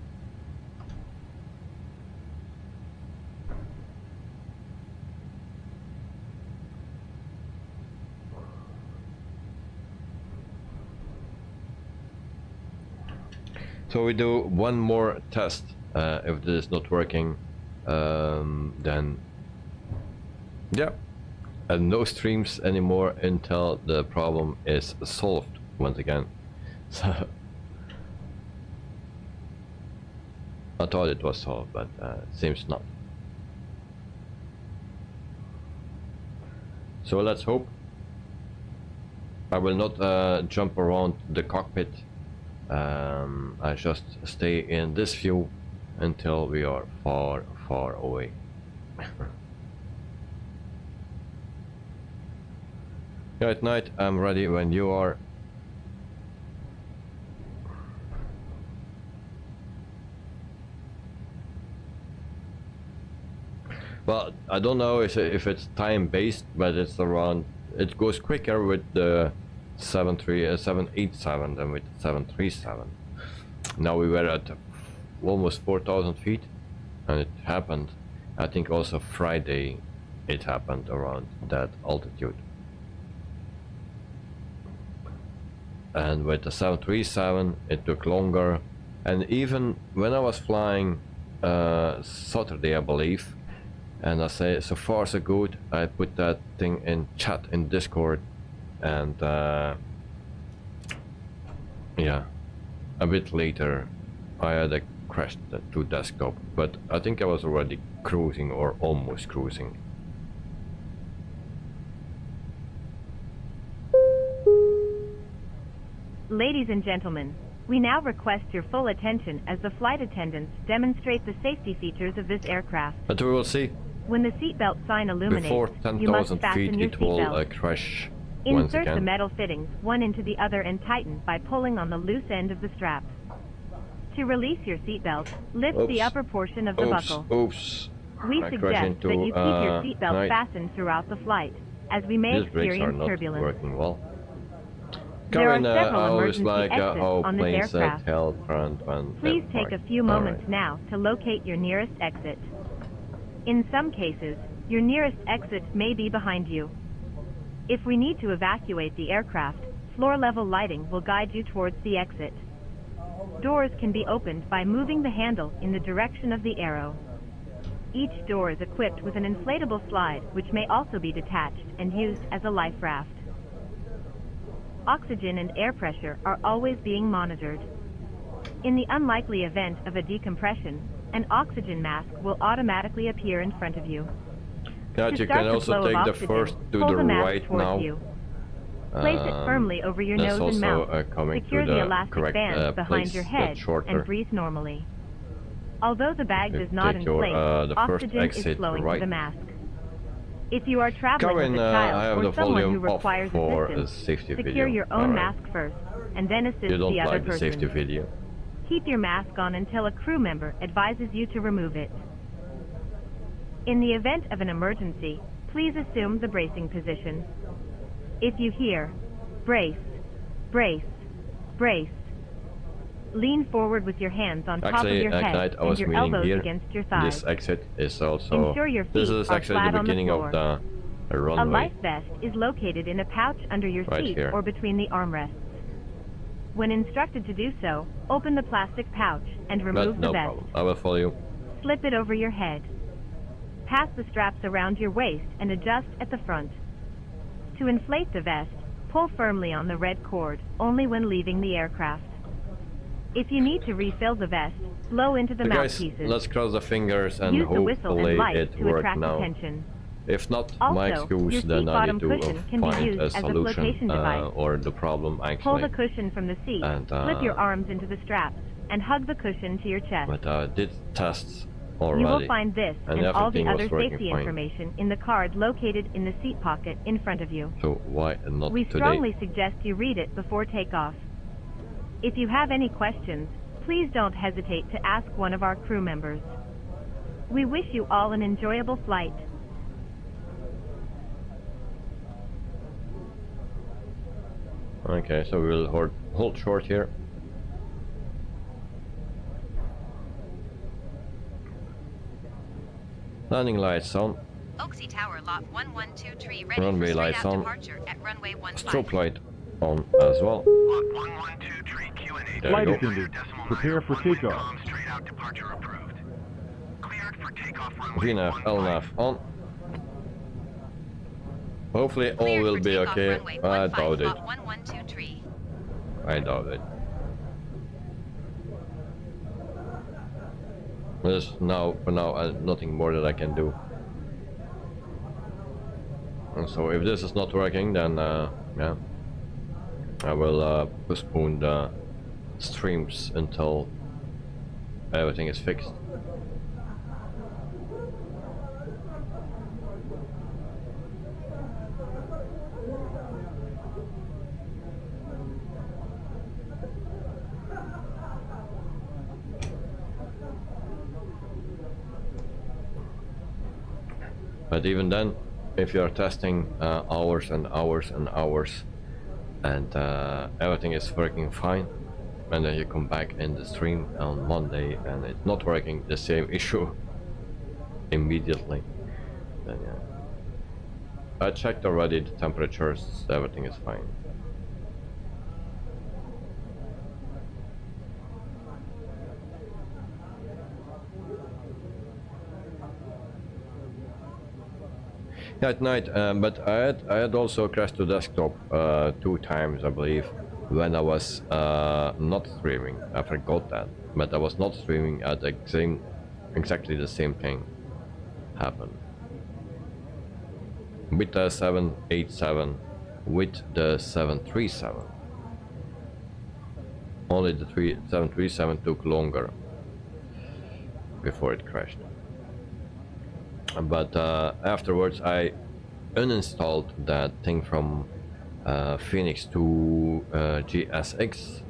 So we do one more test. If this is not working, then yeah, and no streams anymore until the problem is solved once again. So I thought it was solved, but seems not. So let's hope. I will not jump around the cockpit. I just stay in this view until we are far, far away. At night, I'm ready when you are. Well, I don't know if it's time based, but it's around. It goes quicker with the 787 than with 737. Now we were at almost 4,000 feet, and it happened. I think also Friday it happened around that altitude. And with the 737 it took longer, and even when I was flying Saturday, I believe, and I say so far so good, I put that thing in chat in Discord, and yeah, a bit later I had a crash to desktop, but I think I was already cruising or almost cruising. Ladies and gentlemen, we now request your full attention as the flight attendants demonstrate the safety features of this aircraft. But we will see. When the seatbelt sign illuminates, Before you must 10,000 fasten feet your it will seatbelt. crash once Insert again. the metal fittings one into the other and tighten by pulling on the loose end of the strap. To release your seatbelt, lift the upper portion of the buckle. Oops. We I suggest crashed that you keep your into seatbelt fastened throughout the flight, as we may These brakes are experience not turbulence. working well. There are Karen, several I always emergency like exits how on this planes aircraft. held front and Please left take a park. few moments Alright. now to locate your nearest exit. In some cases, your nearest exit may be behind you. If we need to evacuate the aircraft, floor-level lighting will guide you towards the exit. Doors can be opened by moving the handle in the direction of the arrow. Each door is equipped with an inflatable slide, which may also be detached and used as a life raft. Oxygen and air pressure are always being monitored. In the unlikely event of a decompression, an oxygen mask will automatically appear in front of you. God, To you start can the also flow of take the oxygen, first to pull the the mask right towards now. you. Place it firmly over your That's nose and also mouth. coming Secure to the the elastic correct bands behind place, your but head shorter. and breathe normally. Although the bag You does not take your, inflate, the first oxygen is exit flowing right. to the mask. If you are traveling Karen, with a I child have or the someone who volume off requires for assistance, a safety secure video. your own Alright. mask first, and then assist You don't the other like the person. safety video. Keep your mask on until a crew member advises you to remove it. In the event of an emergency, please assume the bracing position. If you hear, brace, brace, brace, lean forward with your hands on top of Actually, your at head night I and was your meaning elbows here. against your thighs. This exit is also. Ensure your This feet is are actually flat the on the beginning of floor. the A runway. life vest is located in a pouch under your Right seat here. or between the armrests. When instructed to do so, open the plastic pouch and remove But the no vest. problem. I will follow you. Slip it over your head. Pass the straps around your waist and adjust at the front. To inflate the vest, pull firmly on the red cord, only when leaving the aircraft. If you need to refill the vest, blow into the So guys, mouthpieces. let's cross the fingers and Use the whistle hopefully and light it to works attract now. attention. If not, Also, my your excuse, seat then I bottom need to cushion can be find used a as a solution flotation device. or the problem Pull actually. the cushion from the seat, And, slip your arms into the straps, and hug the cushion to your chest. But I did tests You already. will find this and all the everything was other working safety fine. information in the card located in the seat pocket in front of you. So why not We today? strongly suggest you read it before takeoff. If you have any questions, please don't hesitate to ask one of our crew members. We wish you all an enjoyable flight. Okay, so we'll hold short here. Landing lights on. Oaksy Tower lot 112 ready Runway for straight lights out on. departure at runway 15. Strobe light on as well. Lot 112 tree Q&A. There Flight you go. attendant, prepare for takeoff. Straight out departure approved. Cleared for takeoff runway VNAV, 15. LNAV on. Hopefully all Cleared will for be takeoff okay. runway I 15, doubt it. lot 112 tree. I doubt it. There's now, for now, nothing more that I can do. And so if this is not working, then yeah, I will postpone the streams until everything is fixed. But even then, if you are testing hours and hours and hours and everything is working fine, and then you come back in the stream on Monday and it's not working, the same issue immediately, then yeah. I checked already the temperatures, everything is fine. Yeah, at night, but I had also crashed to desktop 2 times, I believe, when I was not streaming. I forgot that, but I was not streaming at exactly the same thing happened. With the 787, with the 737. Only the 737 took longer before it crashed. But afterwards I uninstalled that thing from Phoenix to GSX,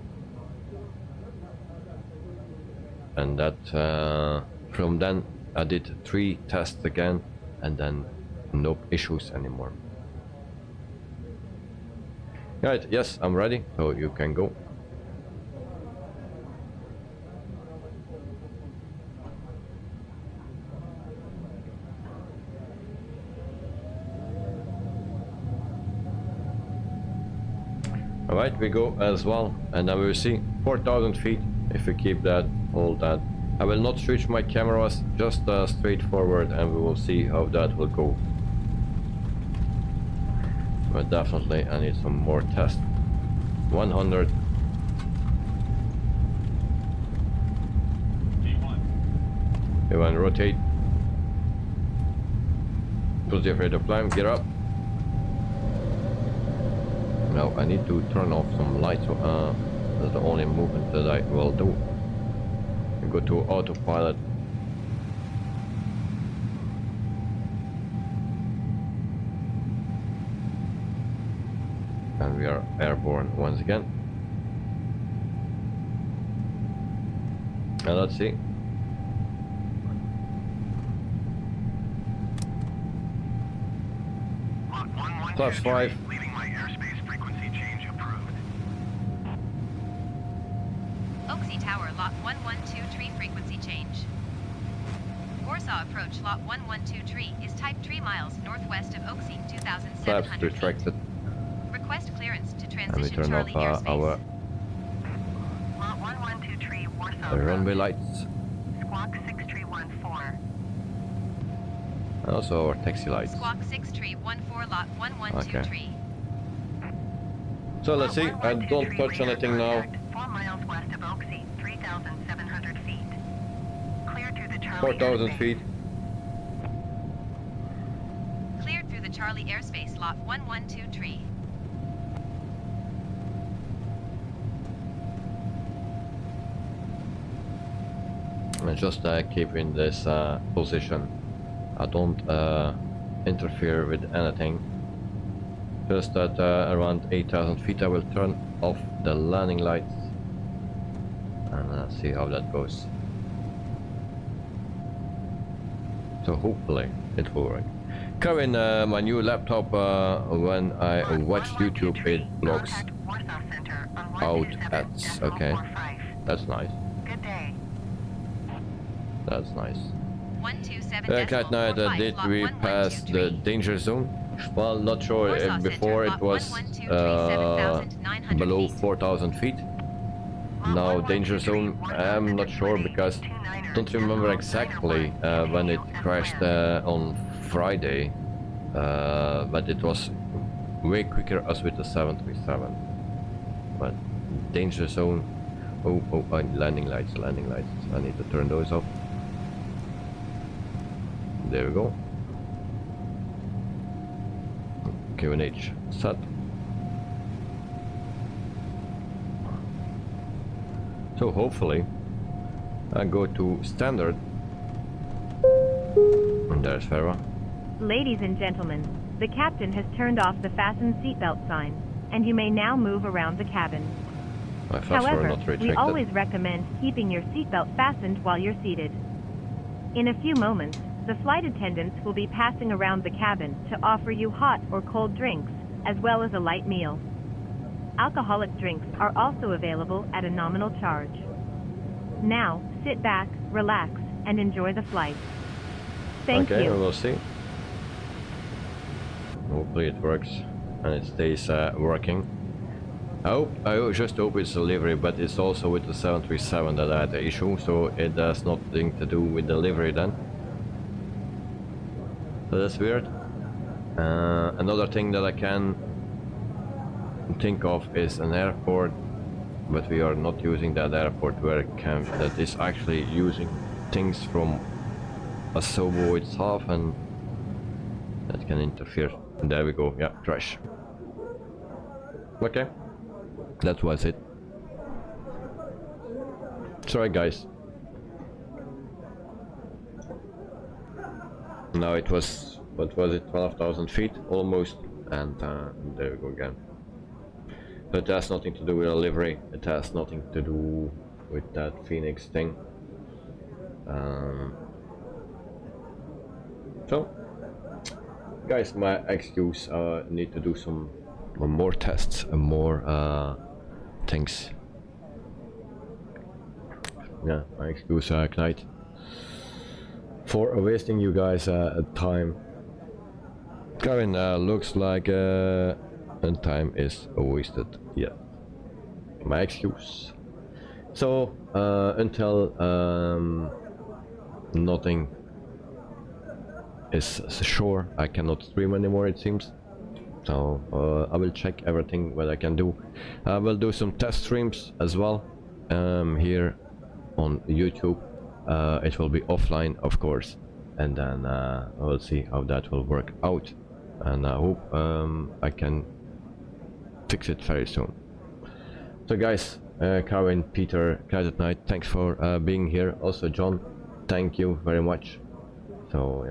and that from then I did 3 tests again, and then no issues anymore. Right, yes, I'm ready, so you can go. Alright, we go as well, and then we will see 4,000 feet if we keep that, hold that. I will not switch my cameras, just straight forward, and we will see how that will go. But definitely I need some more tests. 100. We want to rotate. Push the afraid of climb, get up. Now I need to turn off some lights, that's the only movement that I will do. Go to autopilot. And we are airborne once again. And let's see. +5. Leaving my airspace frequency change approved. Oaksy Tower, lot 1123 frequency change. Warsaw approach, lot 1123 is type 3 miles northwest of Oaksy, 2,700 Flaps feet. retracted. Request clearance to And we transition turn off Charlie airspace. our Lot 1123 Warsaw. runway lights. Squawk 6314. And also our taxi lights. Squawk 6314, lot 1123. So let's see, I don't touch anything now. 4 miles west of Oaksy, 3,700 feet. Clear through the Charlie 4,000 airspace. feet. Cleared through the Charlie airspace, lot 1123. And just keep in this position. I don't interfere with anything. Just at around 8,000 feet I will turn off the landing lights and see how that goes. So hopefully it will work. Kevin, my new laptop, when I watch YouTube, it blocks out ads. Okay, that's nice. Good day. That's nice. 127 Cat Night, did we pass the danger zone? Well, not sure. Before it was below 4,000 feet. Now danger zone, I'm not sure because I don't remember exactly when it crashed on Friday, but it was way quicker as with the 737. But danger zone, oh, landing lights. I need to turn those off. There we go. QNH set. So hopefully I go to standard. And there's Farah. Ladies and gentlemen, the captain has turned off the fasten seatbelt sign, and you may now move around the cabin. My flaps were However, not retracted. we always recommend keeping your seatbelt fastened while you're seated. In a few moments, the flight attendants will be passing around the cabin to offer you hot or cold drinks, as well as a light meal. Alcoholic drinks are also available at a nominal charge. Now, sit back, relax, and enjoy the flight. Thank you. Okay, we will see. Hopefully it works and it stays working. I just hope it's delivery, but it's also with the 737 that I had the issue, so it has nothing to do with delivery then. So that's weird. Another thing that I can think of is an airport, but we are not using that airport where that is actually using things from Asobo itself, and that can interfere. And there we go, yeah, crash. Okay, that was it. Sorry guys. Now it was, what was it, 12,000 feet almost, and there we go again. But it has nothing to do with delivery, it has nothing to do with that Phoenix thing. So, guys, my excuse, need to do some more tests and more things. Yeah, my excuse, Knight, for wasting you guys time. Karen, looks like and time is wasted. Yeah, my excuse. So until nothing is sure, I cannot stream anymore, it seems. So I will check everything what I can do. I will do some test streams as well here on YouTube. It will be offline, of course, and then we'll see how that will work out, and I hope I can fix it very soon. So guys, Karen, Peter, Credit Night, thanks for being here. Also John, thank you very much. So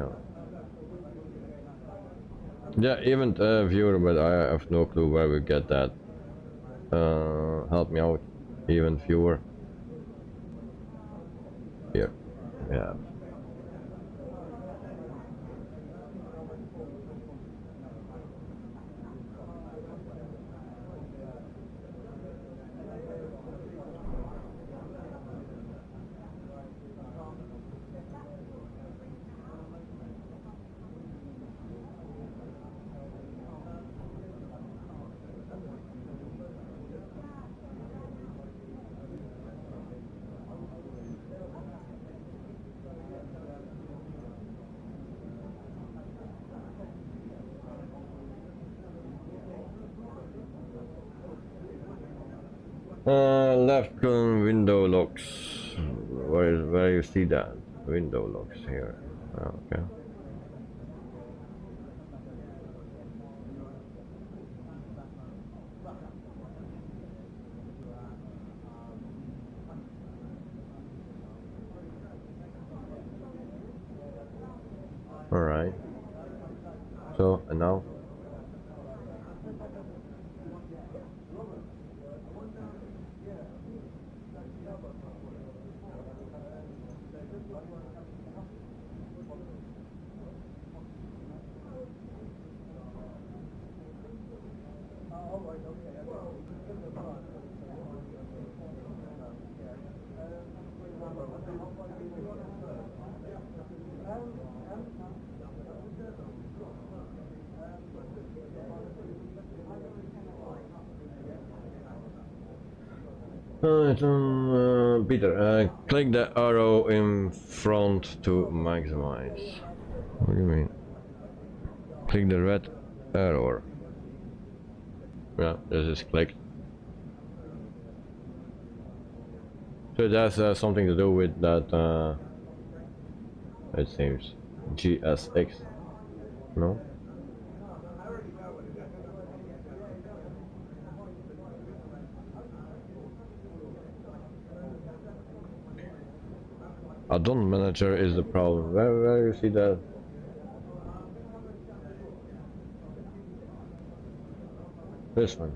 yeah, event viewer, but I have no clue where we get that. Help me out, event viewer. Here, yeah. Left window locks. Where you see that? Window locks here. Okay. Alright. So, and now? Peter, click the arrow in front to maximize. What do you mean? Click the red arrow. Yeah, this is clicked. So that's something to do with that, it seems, GSX, no? Add-on manager is the problem. Where you see that? This one.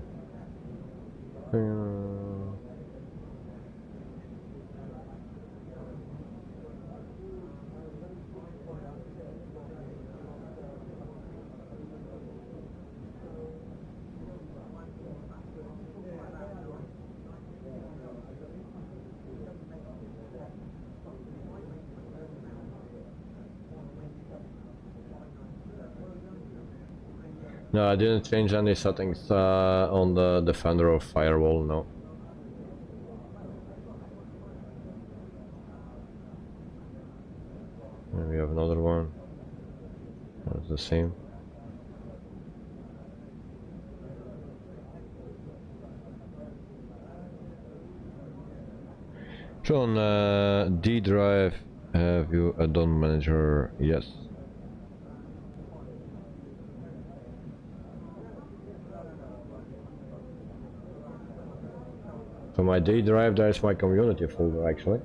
No, I didn't change any settings on the Defender or Firewall, no. And we have another one. That's the same. John, D drive, have you add-on manager? Yes. So my D drive, there's my community folder actually.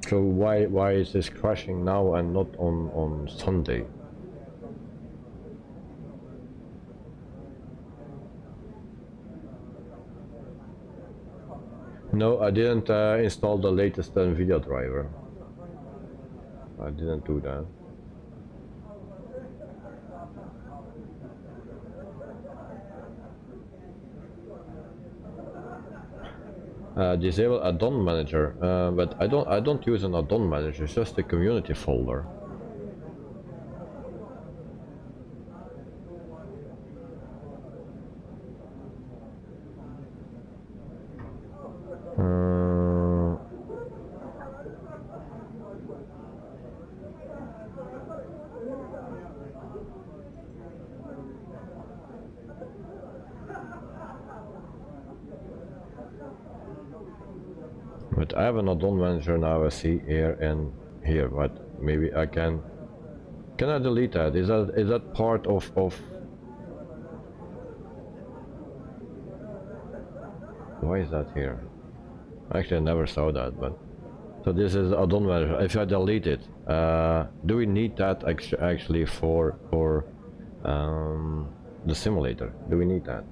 So why is this crashing now and not on Sunday? No, I didn't install the latest NVIDIA driver. I didn't do that. Disable add-on manager, but I don't use an add-on manager. It's just a community folder. But I have an add-on manager now. I see here and here, but maybe I can I delete that? Is that part of why is that here? Actually, I never saw that, but so this is add-on manager. If I delete it, do we need that actually for the simulator? Do we need that?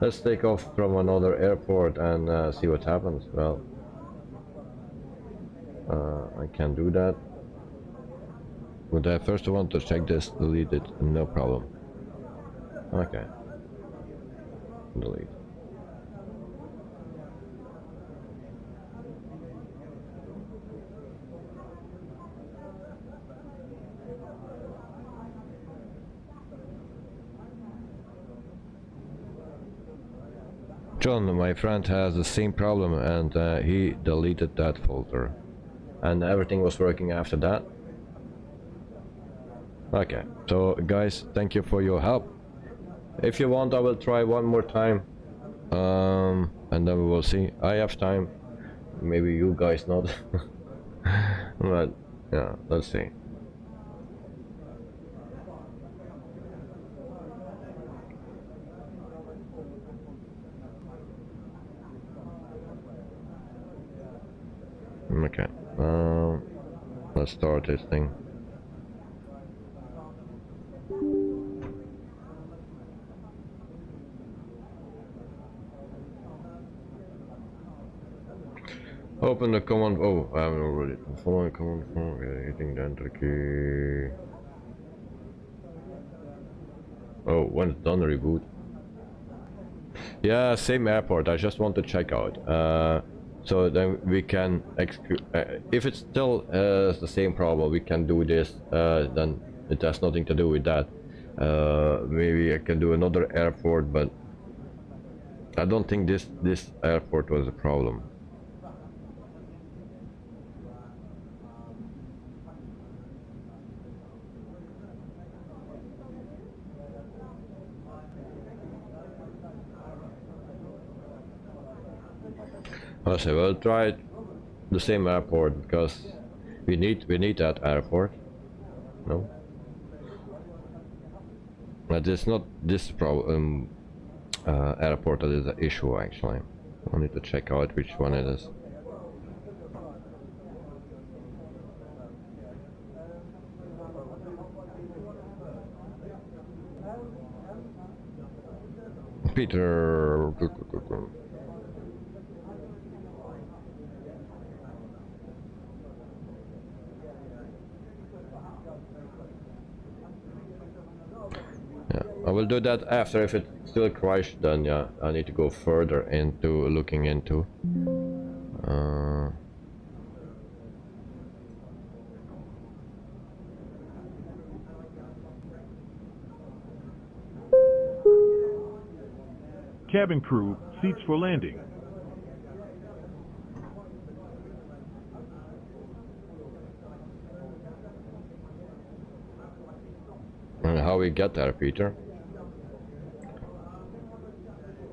Let's take off from another airport and see what happens. Well, I can do that. But I first want to check this, delete it, no problem. Okay. Delete. John, my friend, has the same problem, and he deleted that folder, and everything was working after that. Okay, so guys, thank you for your help. If you want, I will try one more time, and then we will see. I have time, maybe you guys not. But yeah, let's see. Okay, let's start this thing. Open the command. Oh, I haven't already. Following command form, hitting the enter key. Oh, when it's done, reboot. Yeah, same airport. I just want to check out. So then we can if it's still the same problem, we can do this. Then it has nothing to do with that. Maybe I can do another airport, but I don't think this airport was a problem. Also, we'll try the same airport because we need that airport. No, but it's not this problem airport that is the issue. Actually, I need to check out which one it is. Peter. I will do that after. If it still crashed, then yeah, I need to go further into looking into. Cabin crew, seats for landing. And how we get there, Peter?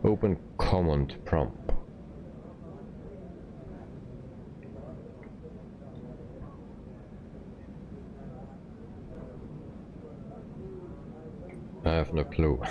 Open command prompt. I have no clue.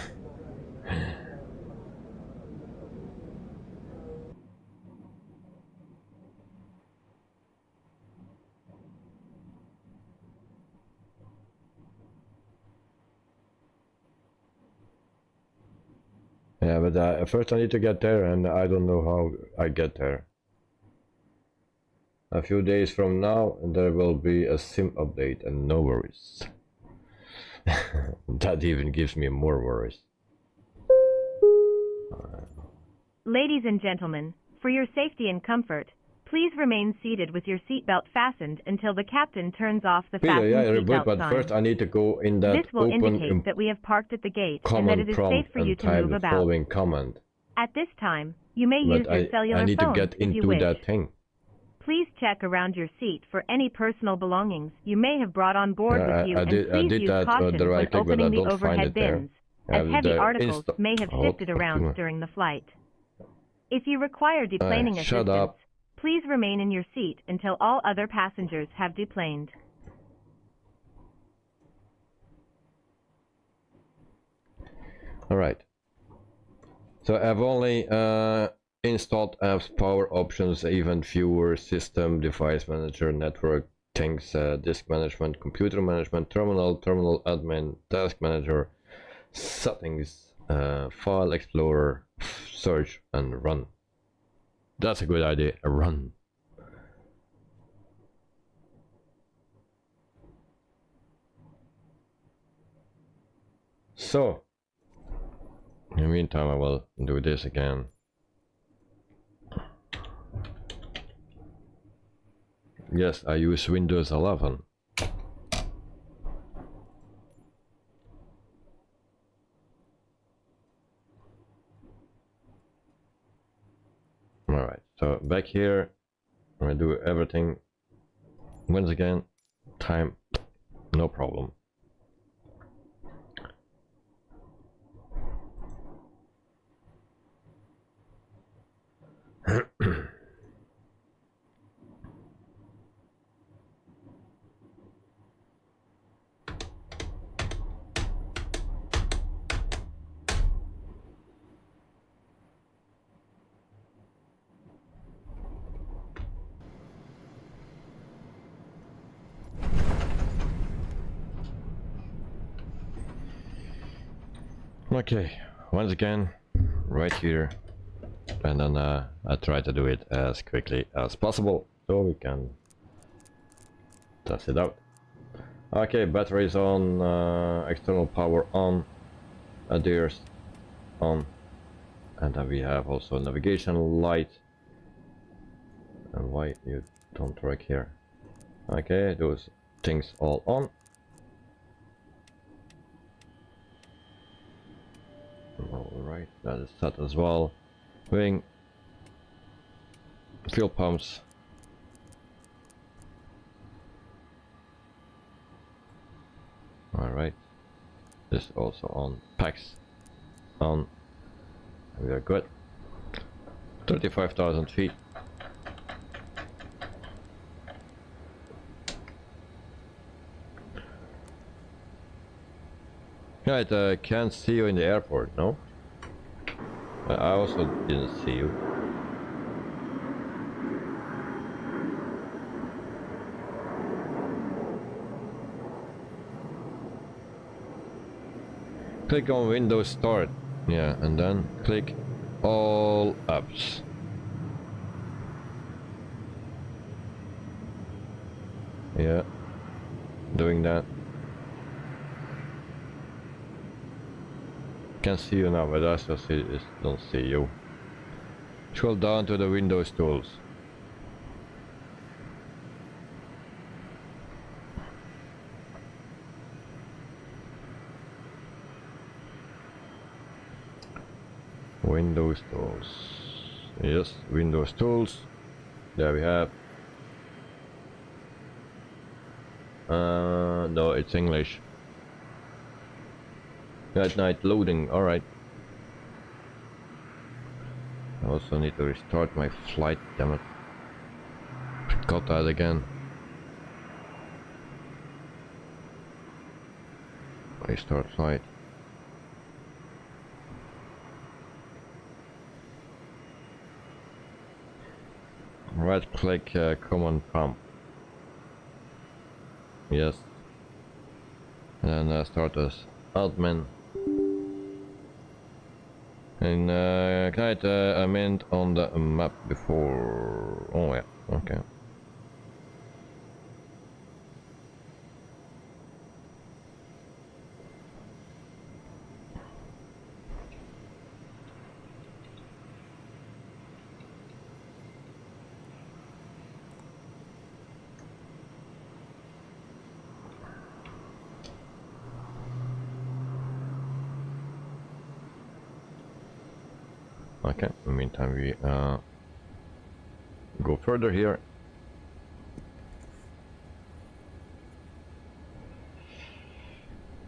Yeah, but first I need to get there, and I don't know how I get there. A few days from now, there will be a sim update, and no worries. That even gives me more worries. Ladies and gentlemen, for your safety and comfort, please remain seated with your seatbelt fastened until the captain turns off the Peter, fasten yeah, seatbelt but sign. first I need to go in that This will open indicate that we have parked at the gate and that it command is safe prompt for you and to type move the about. following command. At this time, you may use But your cellular I need to phone get if you into wish. that thing. Please check around your seat for any personal belongings you may have brought on board Yeah, with you, I and did please use that caution the right when click, but I opening the don't find overhead it there. bins, as heavy articles may have shifted around during the flight. If you require deplaning shut assistance, up. please remain in your seat until all other passengers have deplaned. Alright. So I've only installed apps, power options, event viewer, system, device manager, network, things, disk management, computer management, terminal admin, task manager, settings, file explorer, search, and run. That's a good idea, run. So, in the meantime, I will do this again. Yes, I use Windows 11. Alright, so back here, I'm gonna do everything once again. Time, no problem. Okay, once again, right here, and then I try to do it as quickly as possible so we can test it out. Okay, batteries on, external power on, adheres on, and then we have also navigation light. And why you don't work here? Okay, those things all on. Alright, that is set as well. Wing, fuel pumps. Alright, this also on. Packs on. We are good. 35,000 feet. Right, can't see you in the airport, no? I also didn't see you. Click on Windows Start, yeah, and then click All Apps. Yeah, doing that. Can see you now, but I still don't see you. Scroll down to the Windows tools. Windows tools. Yes, Windows tools. There we have. No, it's English. Night loading, alright. I also need to restart my flight, damn it. Got that again. Restart flight. Right click command prompt. Yes. And then start as admin. And I meant on the map before. Oh yeah, okay. Okay, in the meantime we go further here.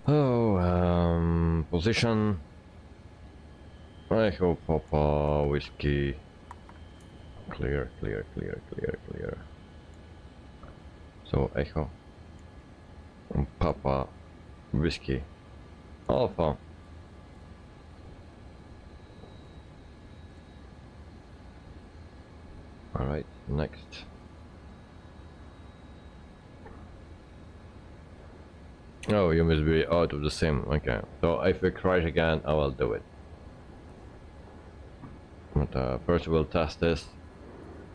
Oh, position. Echo Papa Whiskey. Clear. So Echo Papa Whiskey Alpha. Alright, next. Oh, you must be out of the sim. Okay, so if we crash again, I will do it. But first we'll test this.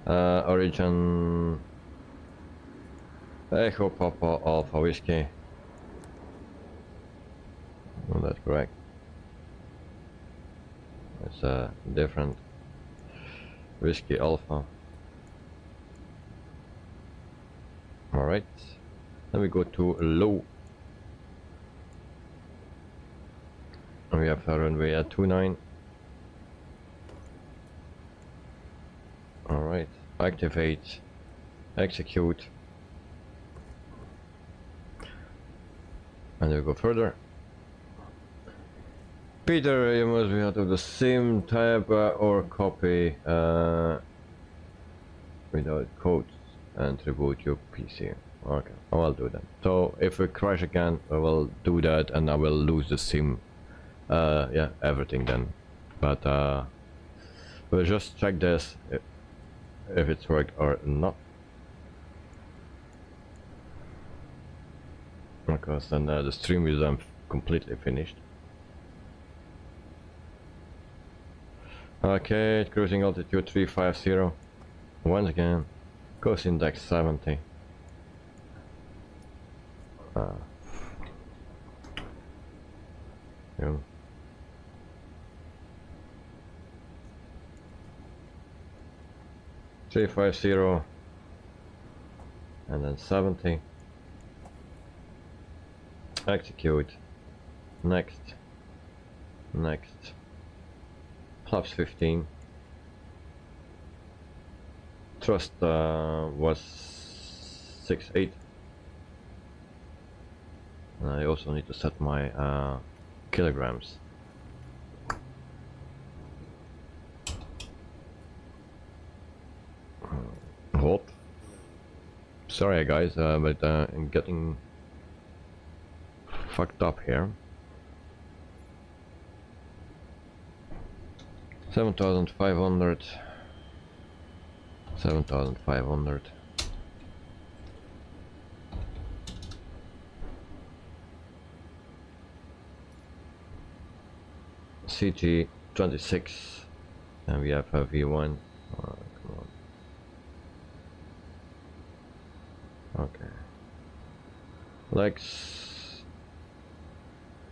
Origin Echo Papa Alpha Whiskey. Oh, that's correct. It's a different Whiskey Alpha. Alright, then we go to low. We have a runway at 29. Alright, activate, execute, and we go further. Peter, you must be out of the same type or copy without codes and reboot your PC. Okay, I will do that. So if we crash again, I will do that and I will lose the sim. Yeah, everything then. But we'll just check this if it's worked or not. Because then the stream is completely finished. Okay, cruising altitude 350. Once again, coast index 70. Yeah. 350 and then 70. Execute. Next. Flaps 15. Thrust was 6.8. And I also need to set my kilograms. Hold. Sorry guys, but I'm getting fucked up here. 7,500. 7,500. CG 26, and we have a V1. Come on. Okay. Lex.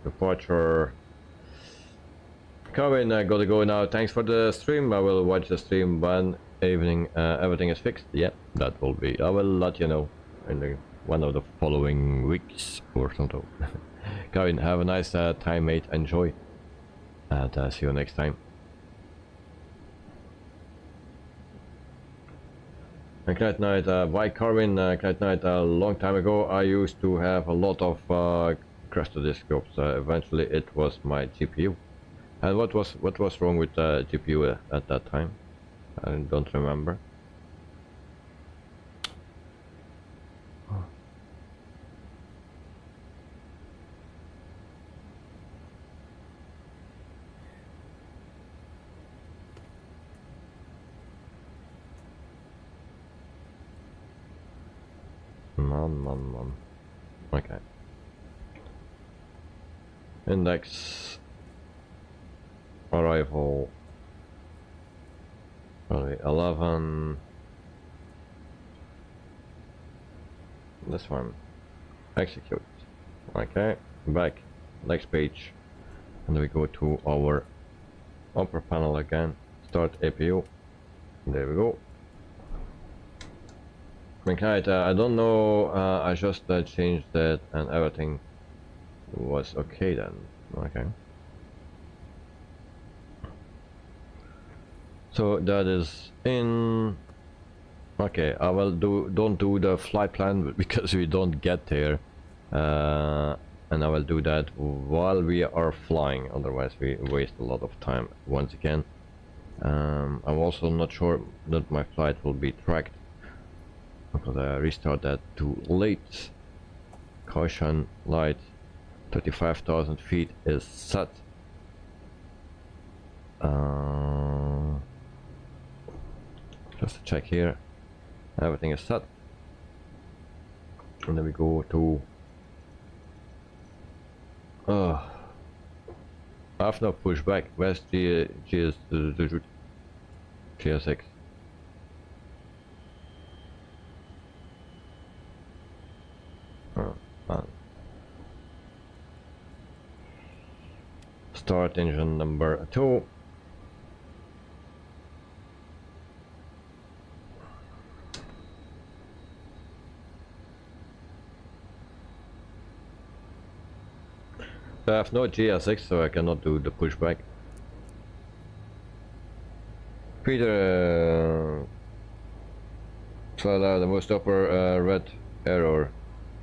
Departure. Kevin, I gotta go now. Thanks for the stream. I will watch the stream when evening everything is fixed. Yeah, that will be. I will let you know in one of the following weeks or something. Kevin, have a nice time, mate. Enjoy. And see you next time. And Knight Knight, why Carvin? Knight Knight, a long time ago I used to have a lot of crystalloscopes. Eventually it was my GPU. And what was wrong with the GPU at that time? I don't remember. Man. Okay. Index. Arrival. 11. This one. Execute. Okay. Back. Next page. And we go to our upper panel again. Start APU. There we go. Okay, I don't know, I just changed that and everything was okay then. Okay. So that is in. Okay, I will don't do the flight plan because we don't get there, and I will do that while we are flying. Otherwise, we waste a lot of time once again. I'm also not sure that my flight will be tracked because I restart that too late. Caution light, 35,000 feet is set. Just to check here. Everything is set, and then we go to I have no pushback. Where's GSX? Start engine number 2. I have no GSX, so I cannot do the pushback. Peter, the most upper red error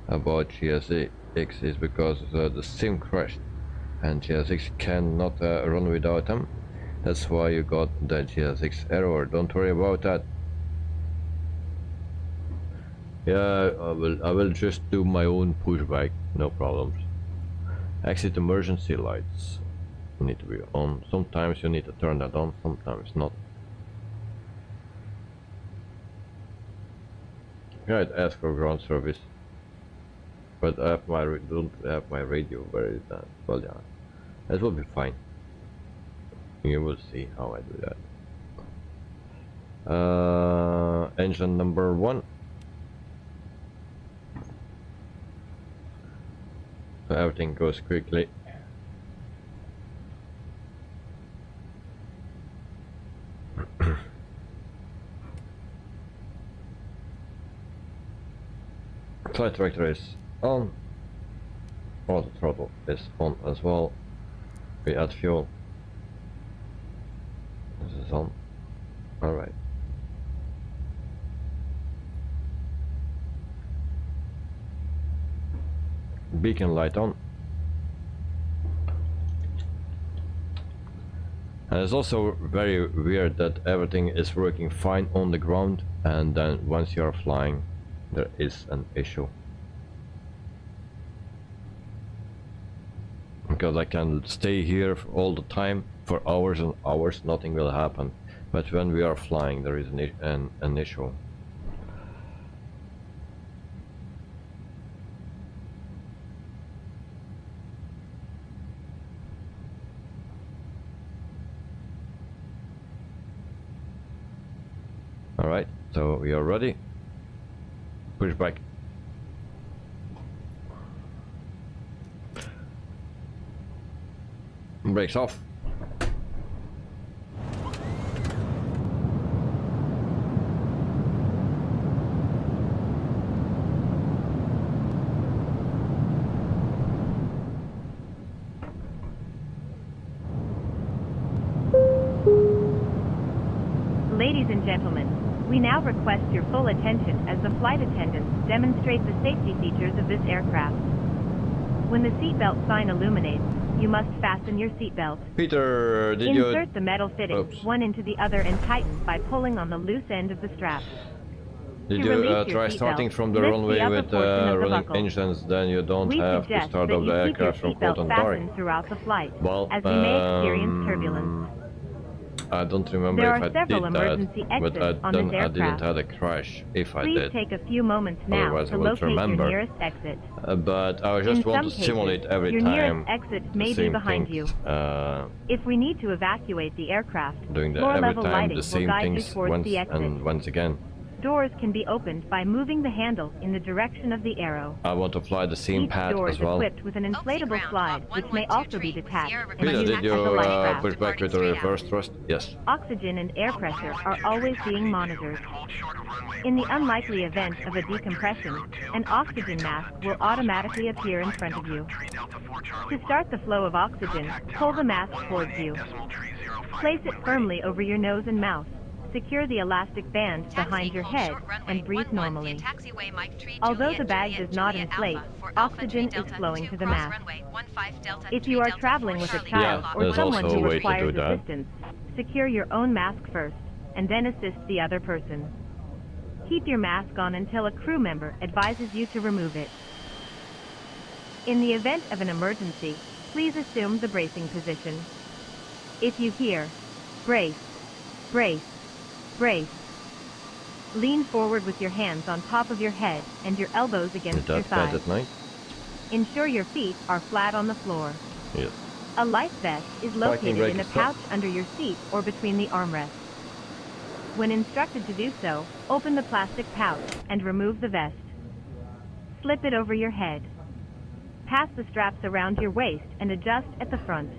about GSX is because the sim crashed, and GSX cannot run without them. That's why you got the GSX error. Don't worry about that. Yeah, I will just do my own pushback, no problems. Exit emergency lights need to be on. Sometimes you need to turn that on, sometimes not. Right, ask for ground service, but I have don't have my radio. Where is that? Well, yeah, that will be fine. You will see how I do that. Engine number 1. So everything goes quickly. Flight director is on. Auto throttle is on as well. We add fuel. This is on. Alright. Beacon light on. And it's also very weird that everything is working fine on the ground, and then once you are flying there is an issue. Because I can stay here all the time for hours and hours, nothing will happen, but when we are flying there is an issue. Alright, so we are ready. Push back. Brakes off. Ladies and gentlemen, we now request your full attention as the flight attendants demonstrate the safety features of this aircraft. When the seatbelt sign illuminates, you must fasten your seatbelt. Peter, did you... Insert the metal fittings one into the other and tighten by pulling on the loose end of the strap. Did you try starting from the runway with running engines? Then you don't have to start up the aircraft from cold and dark. Throughout the flight, well, as we may experience turbulence. I don't remember if I did that, but I didn't have a crash if I did. Please take a few moments now Otherwise to I won't locate remember. your nearest exit. But I just want to simulate every your time nearest exit may be behind you. If we need to evacuate the aircraft, doing that floor every level time lighting the same will guide you things towards once the exit. and once again. Doors can be opened by moving the handle in the direction of the arrow. I want to fly the same Each path door as well. is equipped with an inflatable slide, which may also be detached and Peter, used did as you a life raft. push back with the reverse thrust? Yes. Oxygen and air pressure are always being monitored. In the unlikely event of a decompression, an oxygen mask will automatically appear in front of you. To start the flow of oxygen, pull the mask towards you. Place it firmly over your nose and mouth. Secure the elastic band behind your head and breathe normally. Although the bag does not inflate, oxygen is flowing to the mask. If you are traveling with a child or there's someone also a who way to requires do that. assistance, secure your own mask first, and then assist the other person. Keep your mask on until a crew member advises you to remove it. In the event of an emergency, please assume the bracing position. If you hear, brace, brace, brace, lean forward with your hands on top of your head and your elbows against your That's bad thighs. at night. Ensure your feet are flat on the floor. Yes. A life vest is located in a pouch under your seat or between the armrests. When instructed to do so, open the plastic pouch and remove the vest. Slip it over your head. Pass the straps around your waist and adjust at the front.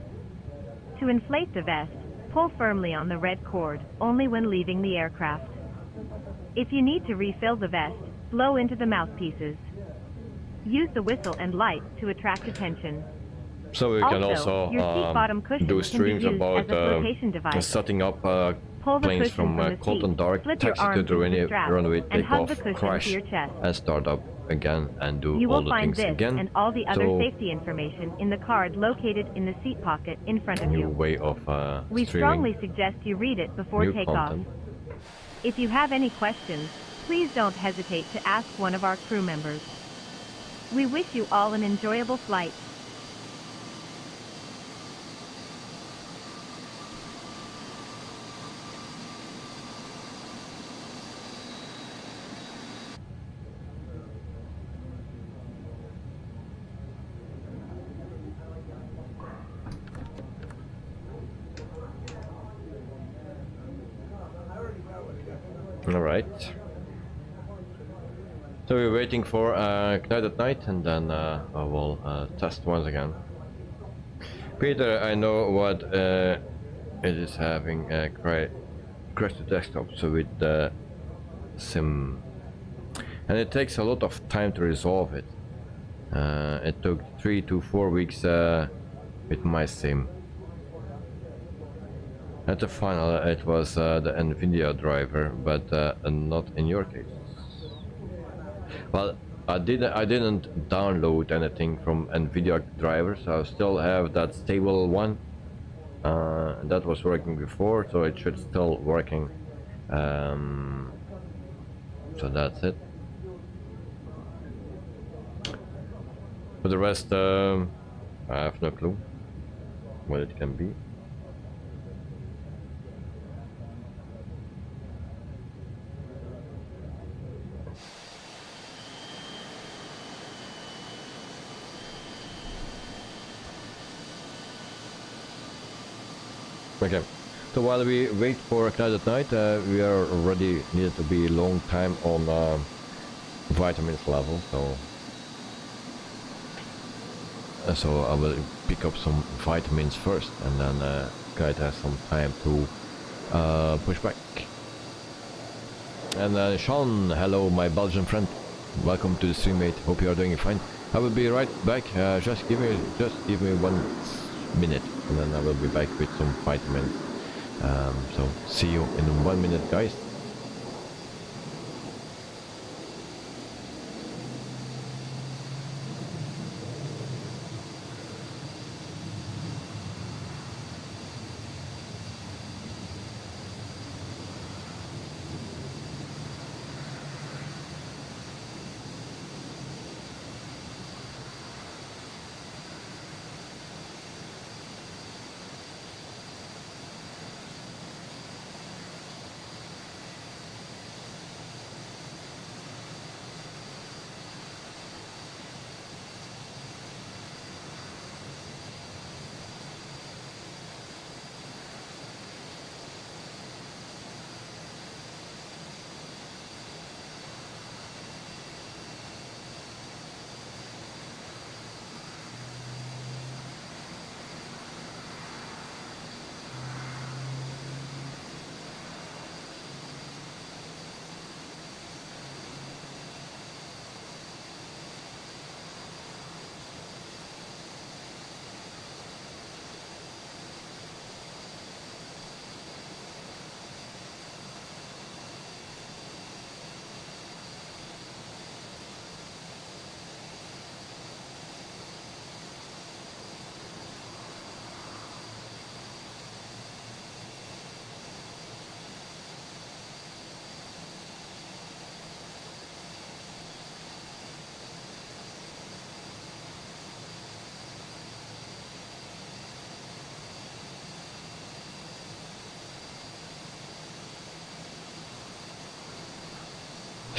To inflate the vest, pull firmly on the red cord, only when leaving the aircraft. If you need to refill the vest, blow into the mouthpieces. Use the whistle and light to attract attention. So we can also your seat bottom cushion do can be streams used about as a flotation device. setting up Pull the planes cushion from the cold seat, and dark, slip your taxi to arms the into the strap, runway, and take hug off, the cushion crash, to your chest. and start up again and do You all will the find things this again. and all the other So, safety information in the card located in the seat pocket in front of new you. way of We streaming strongly suggest you read it before new takeoff. content. If you have any questions, please don't hesitate to ask one of our crew members. We wish you all an enjoyable flight. Alright. So we're waiting for Night at Night, and then I will test once again. Peter, I know what it is having crash the desktop, so with the sim, and it takes a lot of time to resolve it. It took 3 to 4 weeks with my sim. At the final, it was the NVIDIA driver, but not in your case. Well, I didn't download anything from NVIDIA drivers. So I still have that stable one that was working before, so it should still working. So that's it. For the rest, I have no clue what it can be. Okay, so while we wait for Night at Night, we are already needed to be long time on vitamins level, so I will pick up some vitamins first, and then guide has some time to push back. And Sean, hello my Belgian friend, welcome to the stream, mate. Hope you are doing fine. I will be right back. Just give me 1 minute, and then I will be back with some vitamins. So see you in 1 minute, guys.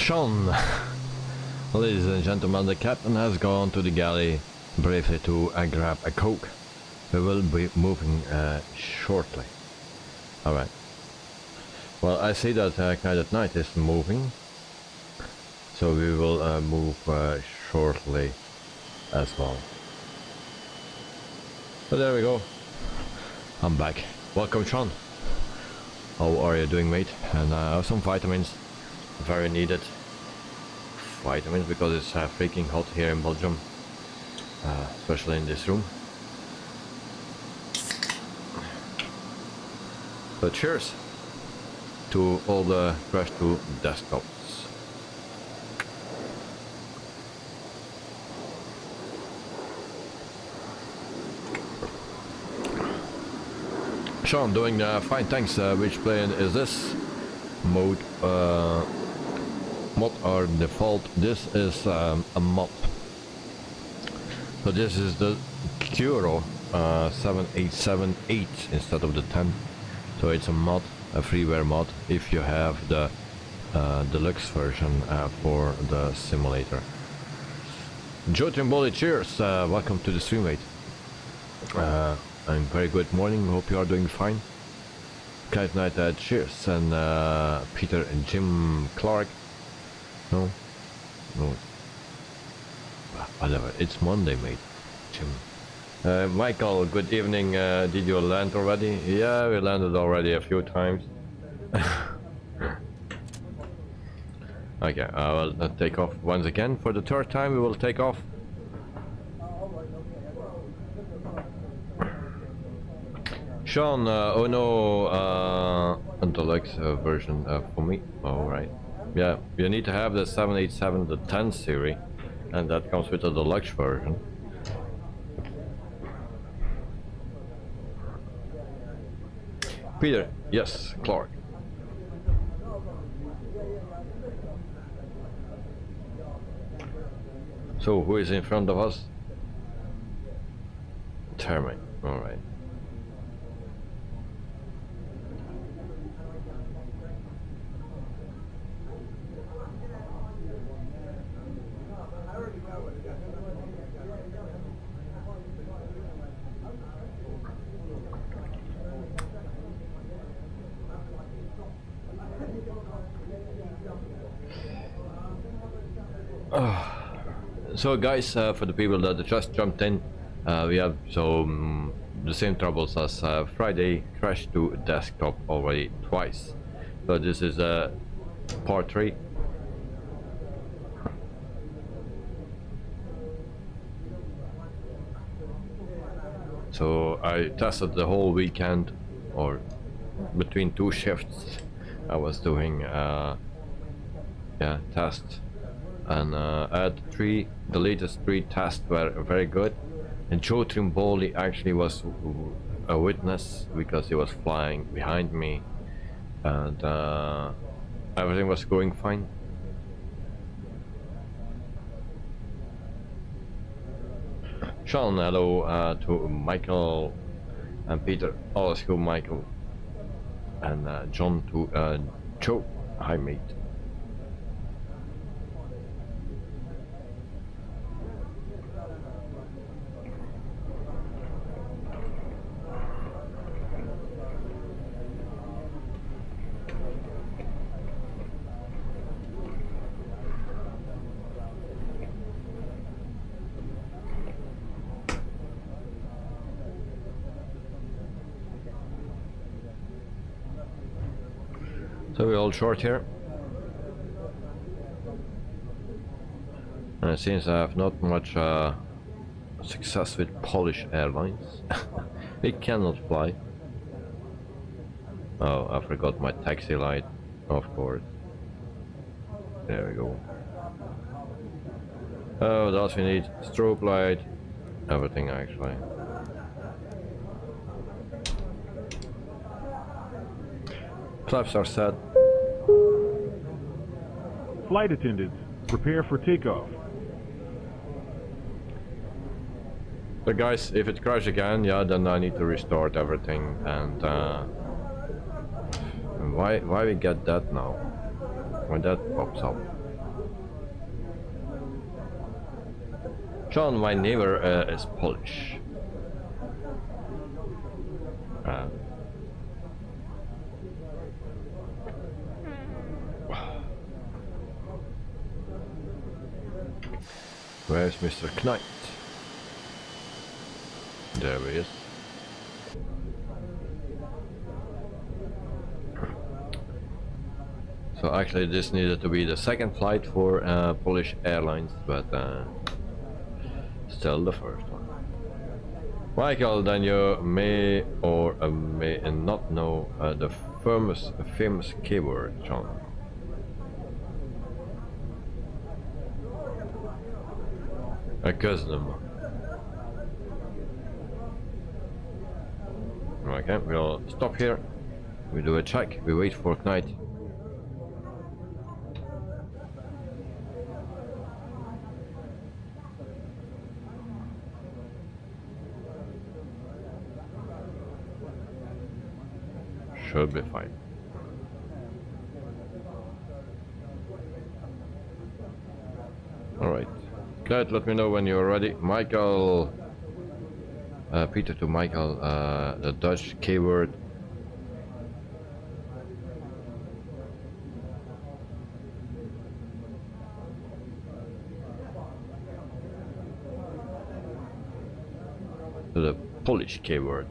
Sean, ladies and gentlemen, the captain has gone to the galley briefly to grab a coke. We will be moving shortly. Alright. Well, I see that Cadet Knight is moving, so we will move shortly as well. So there we go. I'm back. Welcome, Sean. How are you doing, mate? And some vitamins. Very needed vitamins because it's freaking hot here in Belgium, especially in this room. So cheers to all the Crash 2 desktops. Sean, doing fine, thanks. Which plane is this? Mode mod or default. This is a mod. So this is the Curo 7878 instead of the 10. So it's a mod, a freeware mod, if you have the deluxe version for the simulator. Joe Trimboli, cheers! Welcome to the stream, mate. And very good morning, hope you are doing fine. Kite Night, cheers, and Peter and Jim Clark. No, whatever. It's Monday, mate. Jim. Michael, good evening. Did you land already? Yeah, we landed already a few times. Okay, I will take off once again. For the third time, we will take off. Sean, oh no, deluxe version for me. Alright. Yeah, you need to have the 787, the 10 series, and that comes with the deluxe version. Peter, yes, Clark. So, who is in front of us? Termite, alright. So guys, for the people that just jumped in, we have the same troubles as Friday. Crashed to desktop already twice. So this is part 3. So I tested the whole weekend, or between 2 shifts. I was doing tests. And the latest 3 tests were very good, and Joe Trimboli actually was a witness because he was flying behind me, and everything was going fine. Sean, hello to Michael and Peter. Always go, Michael. And John to Joe. Hi, mate. So we're all short here. And since I have not much success with Polish airlines, it cannot fly. Oh, I forgot my taxi light, of course. There we go. Oh, what else we need? Strobe light, everything actually. Flaps are set. Flight attendants, prepare for takeoff. But guys, if it crashes again, yeah, then I need to restart everything. And why we get that now? When that pops up? John, my neighbor, is Polish. Where's Mr. Knight? There he is. So actually this needed to be the second flight for Polish Airlines, but still the first one. Michael, then you may or may not know the famous keyword, John. A custom. Okay, we'll stop here. We do a check. We wait for Knight. Should be fine. All right. Knight, let me know when you're ready. Michael, Peter to Michael, the Dutch keyword. To the Polish keyword.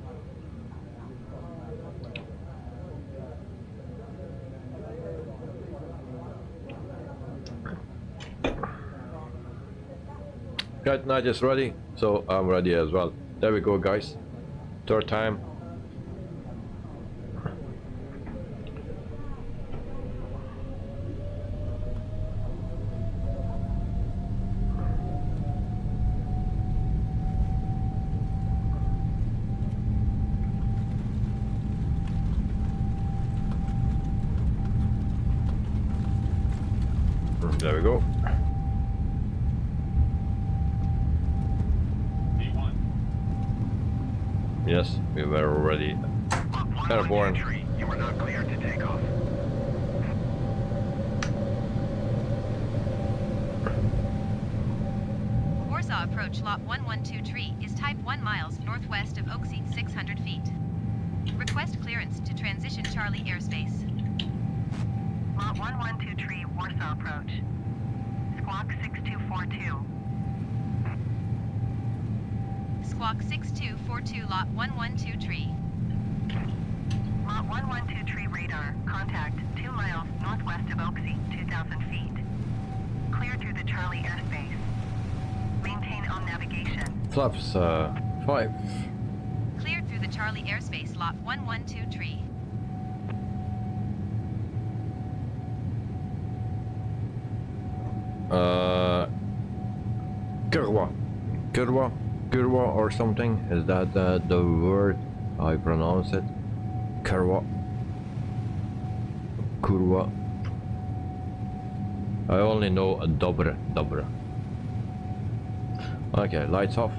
Knight is ready, so I'm ready as well. There we go, guys. Third time. There we go. Yes, we were already airborne. You were not cleared to take off. Warsaw approach lot 112 tree is type 1 miles northwest of Oaksey 600 feet. Request clearance to transition Charlie airspace. Lot 112 tree, Warsaw approach. Squawk 6242. Squawk 6242 lot 112 tree. Lot 112 tree radar. Contact 2 miles northwest of Oaksey, 2,000 feet. Clear through the Charlie airspace. Maintain on navigation. Flaps 5. Cleared through the Charlie airspace lot 112 tree. Kurwa or something, is that the word I pronounce it? Kurwa. I only know a dobra. Okay, lights off.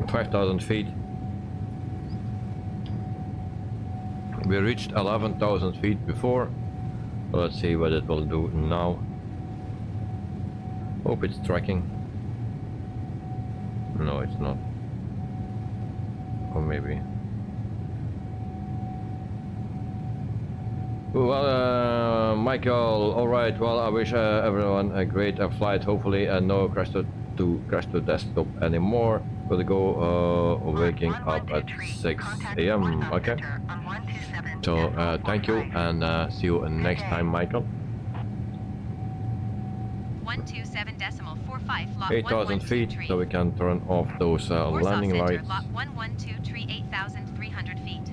$5,000 feet. We reached 11,000 feet before. Let's see what it will do now. Hope it's tracking. No, it's not. Or maybe. Well, Michael, alright, well, I wish everyone a great flight, hopefully, and no crash to desktop anymore. We'll go waking up at 6 AM, okay? So, thank you, and see you next time, Michael. 127.45 lot 8,000 feet, so we can turn off those landing lights. Lot 112 tree 8,300 feet.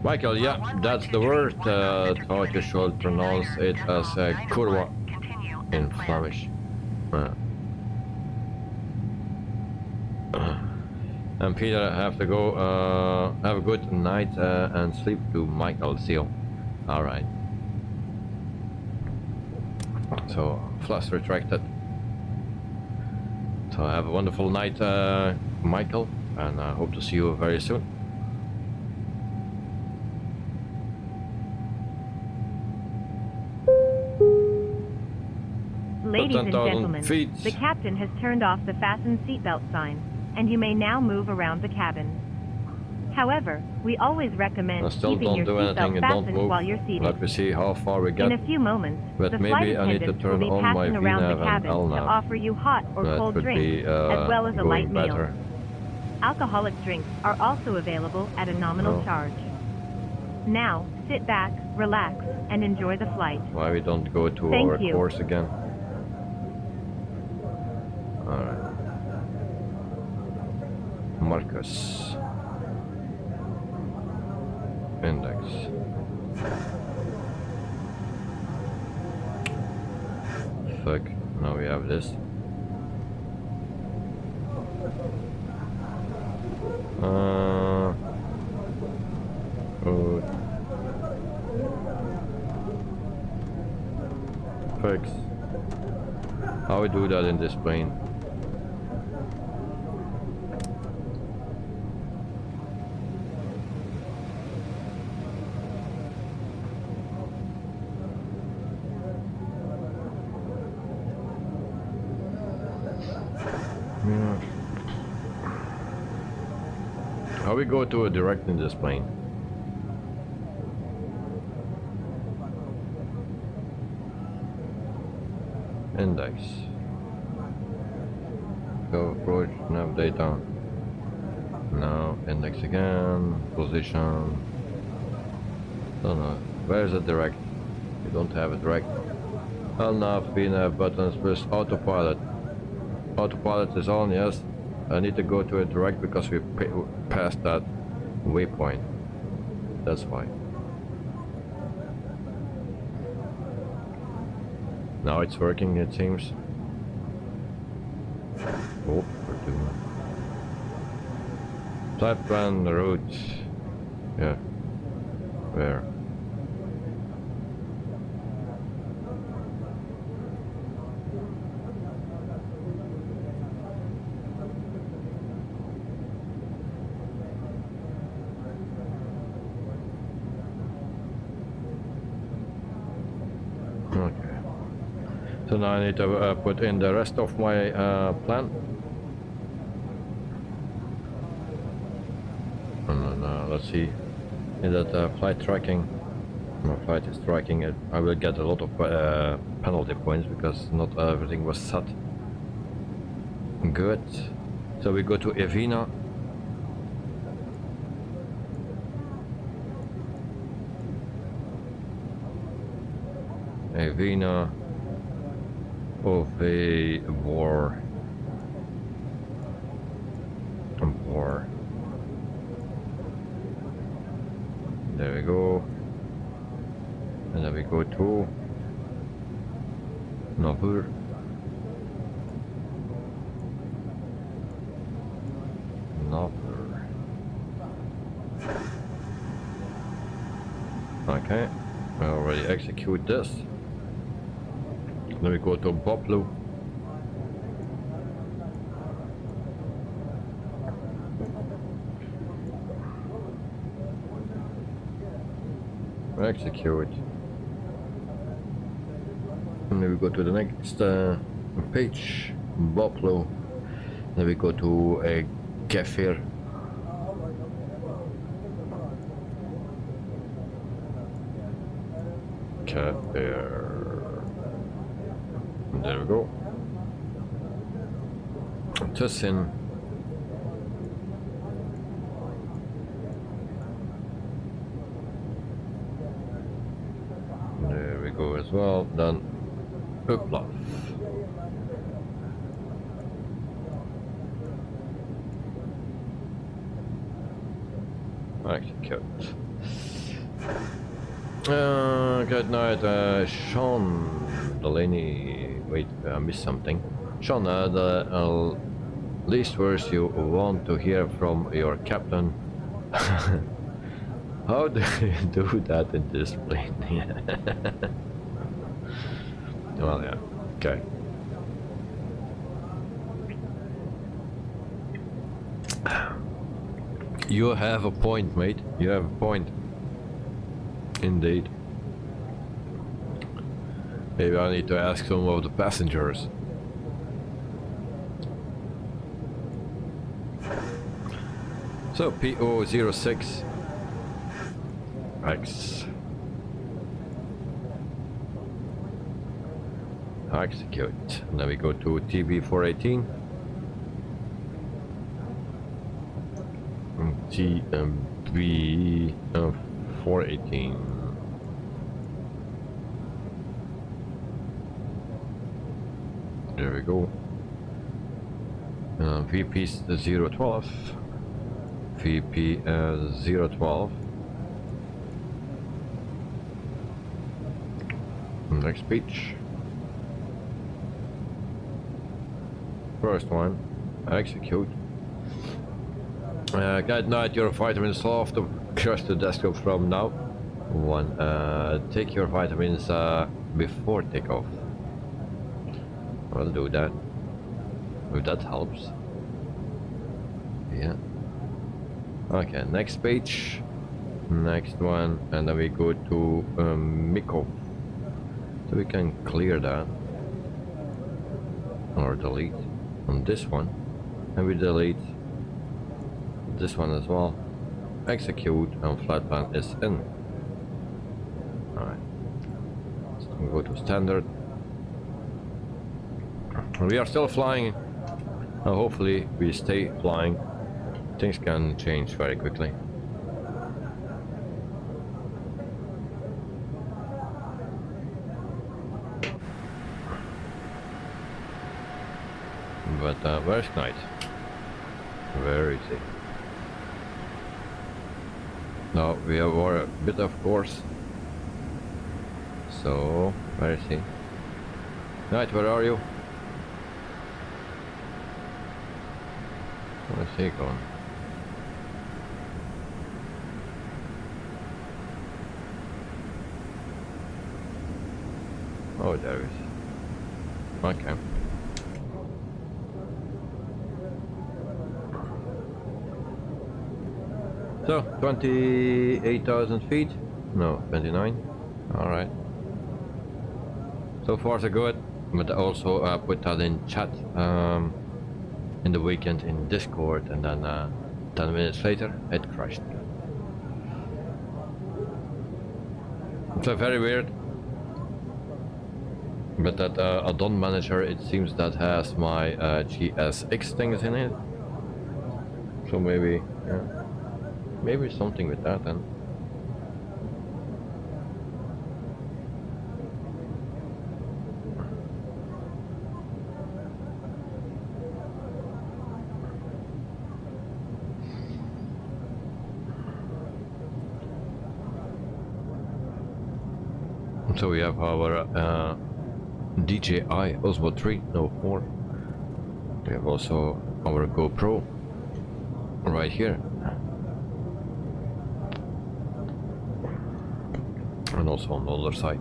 Michael, yeah, that's the word. Thought you should pronounce it as kurwa in Flemish. And Peter, I have to go. Have a good night and sleep to Michael. See you. All right. So flash retracted. So have a wonderful night, Michael, and I hope to see you very soon. Ladies and 10,000 gentlemen, feet. the captain has turned off the fasten seatbelt sign, and you may now move around the cabin. However, we always recommend I still keeping don't your do anything, seatbelt it don't fastened move. while you're seated. Let me see how far we get. In a few moments, But the flight maybe I need to attendants will turn be on my passing around the VNAV and cabin to LNAV. offer you hot or That cold would drinks, be as well as a light going meal. better. Alcoholic drinks are also available at a nominal Oh. charge. Now, sit back, relax, and enjoy the flight. Why we don't go to Thank our you. course again? Alright. Marcus. Index. Fuck. Now we have this. Oh. Fix. How we do that in this plane? How we go to a direct in this plane? Index. Go approach, nav data. Now index again, position. Don't know. Where's the direct? We don't have a direct. LNAV, VNAV buttons, press autopilot. Autopilot is on, yes. I need to go to a direct because we passed that waypoint. That's why. Now it's working, it seems. Oh, we're doing it. Type plan route. Yeah. Where? So now I need to put in the rest of my plan. And let's see. In that flight tracking, my flight is tracking it. I will get a lot of penalty points because not everything was set. Good. So we go to Vienna. Vienna. Of a war. There we go. And then we go to Navur. Okay, I already execute this. Then we go to Boplu. Execute. And then we go to the next page, Boplu. Then we go to a Kefir. Kefir. There we go. Tussin. There we go as well. Then Uppland. Execute. Good night, Sean Delaney. Wait, I missed something. Sean, the least words you want to hear from your captain. How do you do that in this plane? Well, yeah. Okay. You have a point, mate. You have a point. Indeed. Maybe I need to ask some of the passengers. So PO06 X execute. Now we go to TB 418. TB 418. There we go. VP 012. VP 012. Next page. First one. Execute. Good night, your vitamins off to crush the desktop from now. One. Take your vitamins before takeoff. I'll do that. If that helps. Yeah. Okay, next page. Next one. And then we go to Miko. So we can clear that. Or delete on this one. And we delete this one as well. Execute and flight plan is in. Alright. So we go to standard. We are still flying. Hopefully we stay flying. Things can change very quickly. But where's Knight? Where is he? No, we have a bit of course. So where is he? Knight, where are you? Where's he going? Oh, there he is. Okay. So, 28,000 feet? No, 29. Alright. So far so good. But also put that in chat in the weekend in Discord, and then 10 minutes later it crashed. So very weird. But that add-on manager, it seems that has my GSX things in it. So maybe, yeah. Maybe something with that then. So we have our DJI Osmo 304. We have also our GoPro right here. And also on the other side.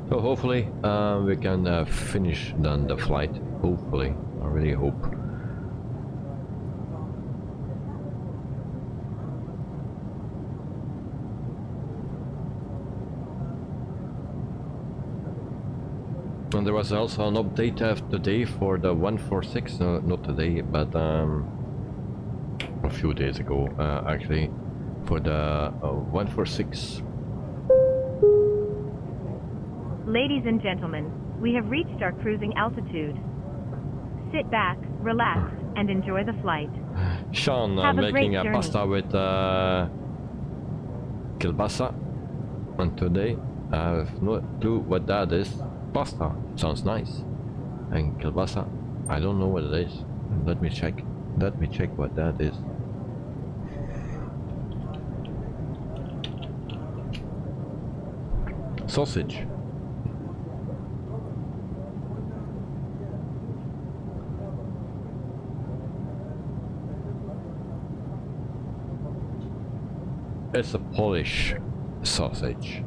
So hopefully we can finish then the flight. Hopefully, I really hope. And there was also an update today for the 146, not today, but a few days ago actually, for the 146. Ladies and gentlemen, we have reached our cruising altitude. Sit back, relax, and enjoy the flight. Sean making a pasta with kielbasa, and today I have no clue what that is. Pasta sounds nice, and kielbasa, I don't know what it is. Let me check what that is. Sausage. It's a Polish sausage.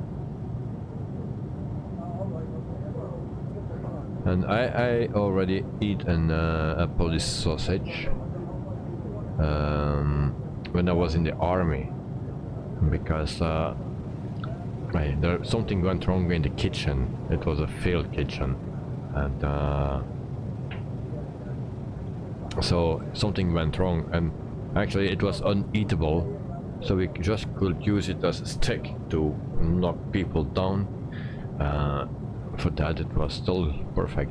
And I already eat a Polish sausage when I was in the army, because there something went wrong in the kitchen. It was a failed kitchen, and so something went wrong, and actually it was uneatable, so we just could use it as a stick to knock people down. For that it was still perfect,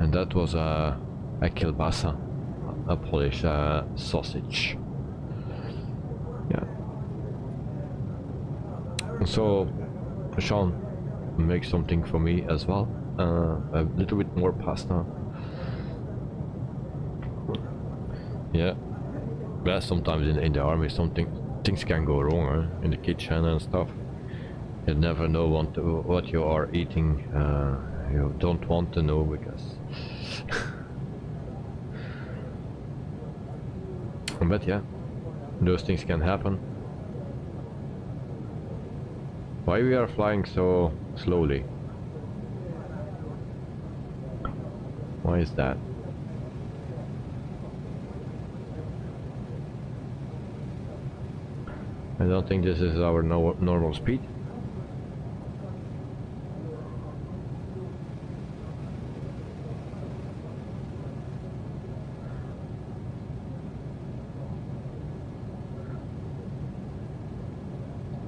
and that was a kielbasa, a Polish sausage. Yeah. So Sean makes something for me as well, a little bit more pasta. Yeah, sometimes in the army things can go wrong in the kitchen and stuff. You never know what you are eating. You don't want to know, because but yeah, those things can happen. Why we are flying so slowly? Why is that? I don't think this is our normal speed.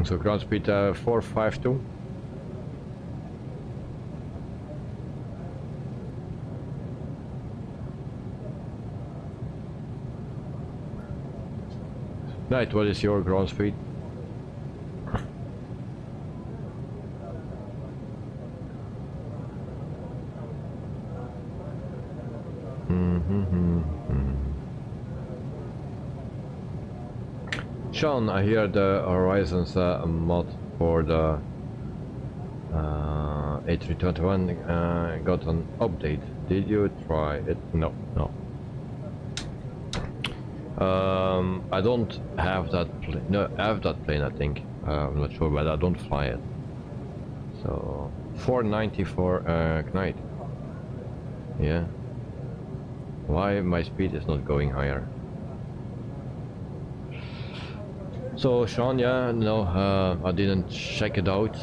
So ground speed 452. Right, what is your ground speed? Sean, I hear the Horizons mod for the A321 got an update. Did you try it? No. I don't have that plane. No, I have that plane, I think. I'm not sure, but I don't fly it. So 490 for Knight. Yeah. Why my speed is not going higher? So Sean, yeah, no, I didn't check it out.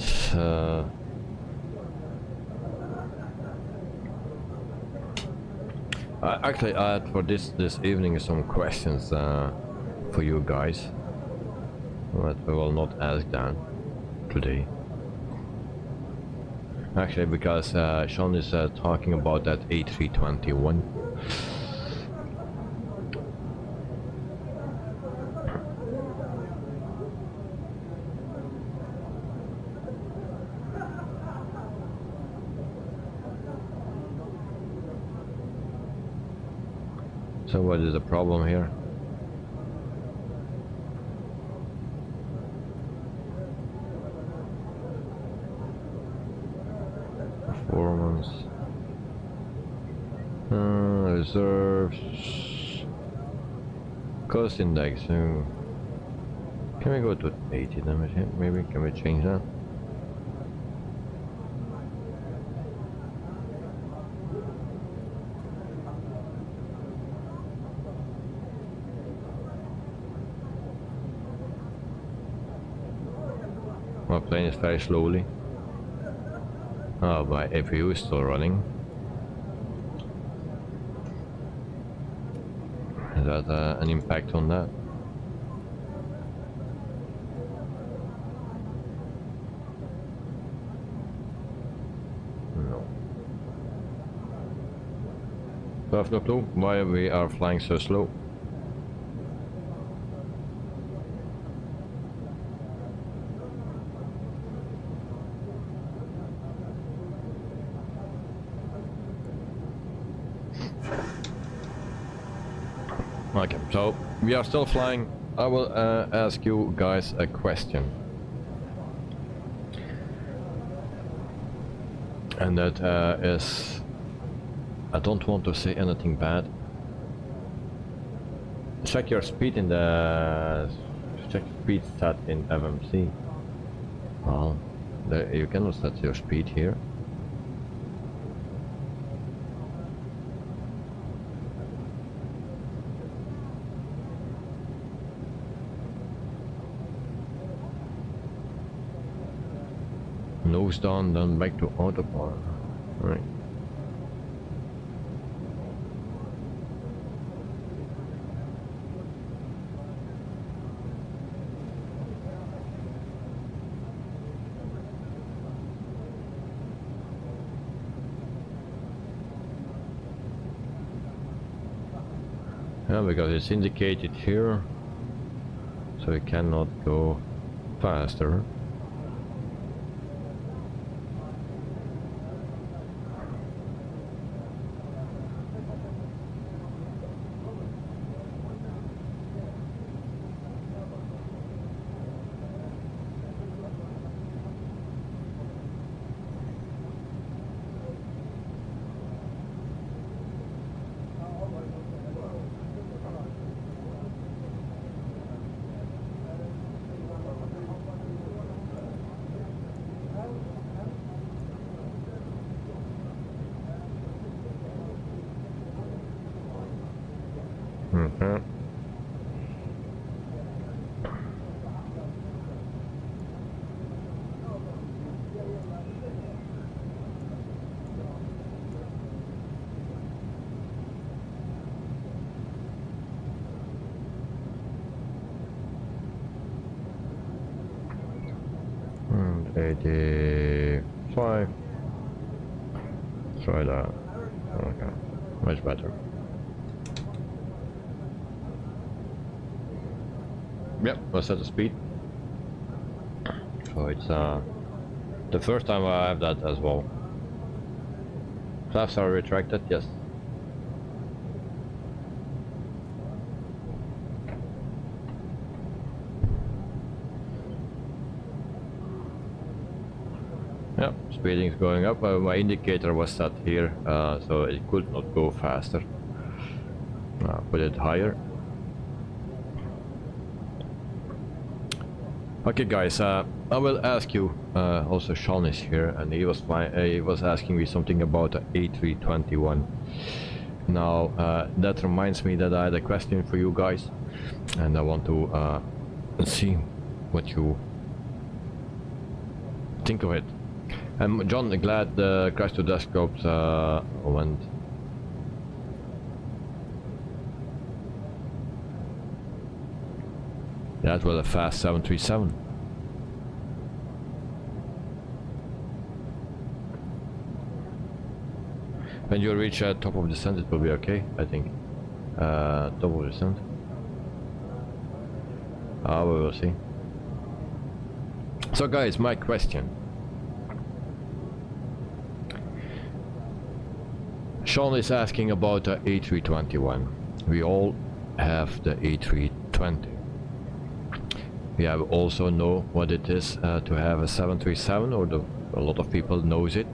Actually, I had for this evening some questions for you guys, but we will not ask that today. Actually, because Sean is talking about that A321. So what is the problem here? Performance, reserves, cost index. Can we go to 80 damage here? Maybe can we change that? My plane is very slowly. Oh, my APU is still running. Is that an impact on that? No. So I have no clue why we are flying so slow. Okay, so we are still flying. I will ask you guys a question. And that is, I don't want to say anything bad. Check your speed in the, check speed stat in FMC. Well, you cannot set your speed here. nose down, then back to autopilot. Right. Yeah, because it's indicated here, so it cannot go faster. And 85. Try that. Okay, much better. Yep, let's set the speed. So it's the first time I have that as well. Flaps are retracted, yes. Yep, speeding is going up. My indicator was set here, so it could not go faster. Put it higher. Okay guys, I will ask you, also Sean is here, and he was asking me something about the A321. Now, that reminds me that I had a question for you guys, and I want to see what you think of it. John, glad the crash to desktops went. That was a fast 737. When you reach top of descent, it will be okay, I think. Top of descent. We will see. So guys, my question. Sean is asking about the A321. We all have the A320. We have also know what it is to have a 737, or a lot of people knows it.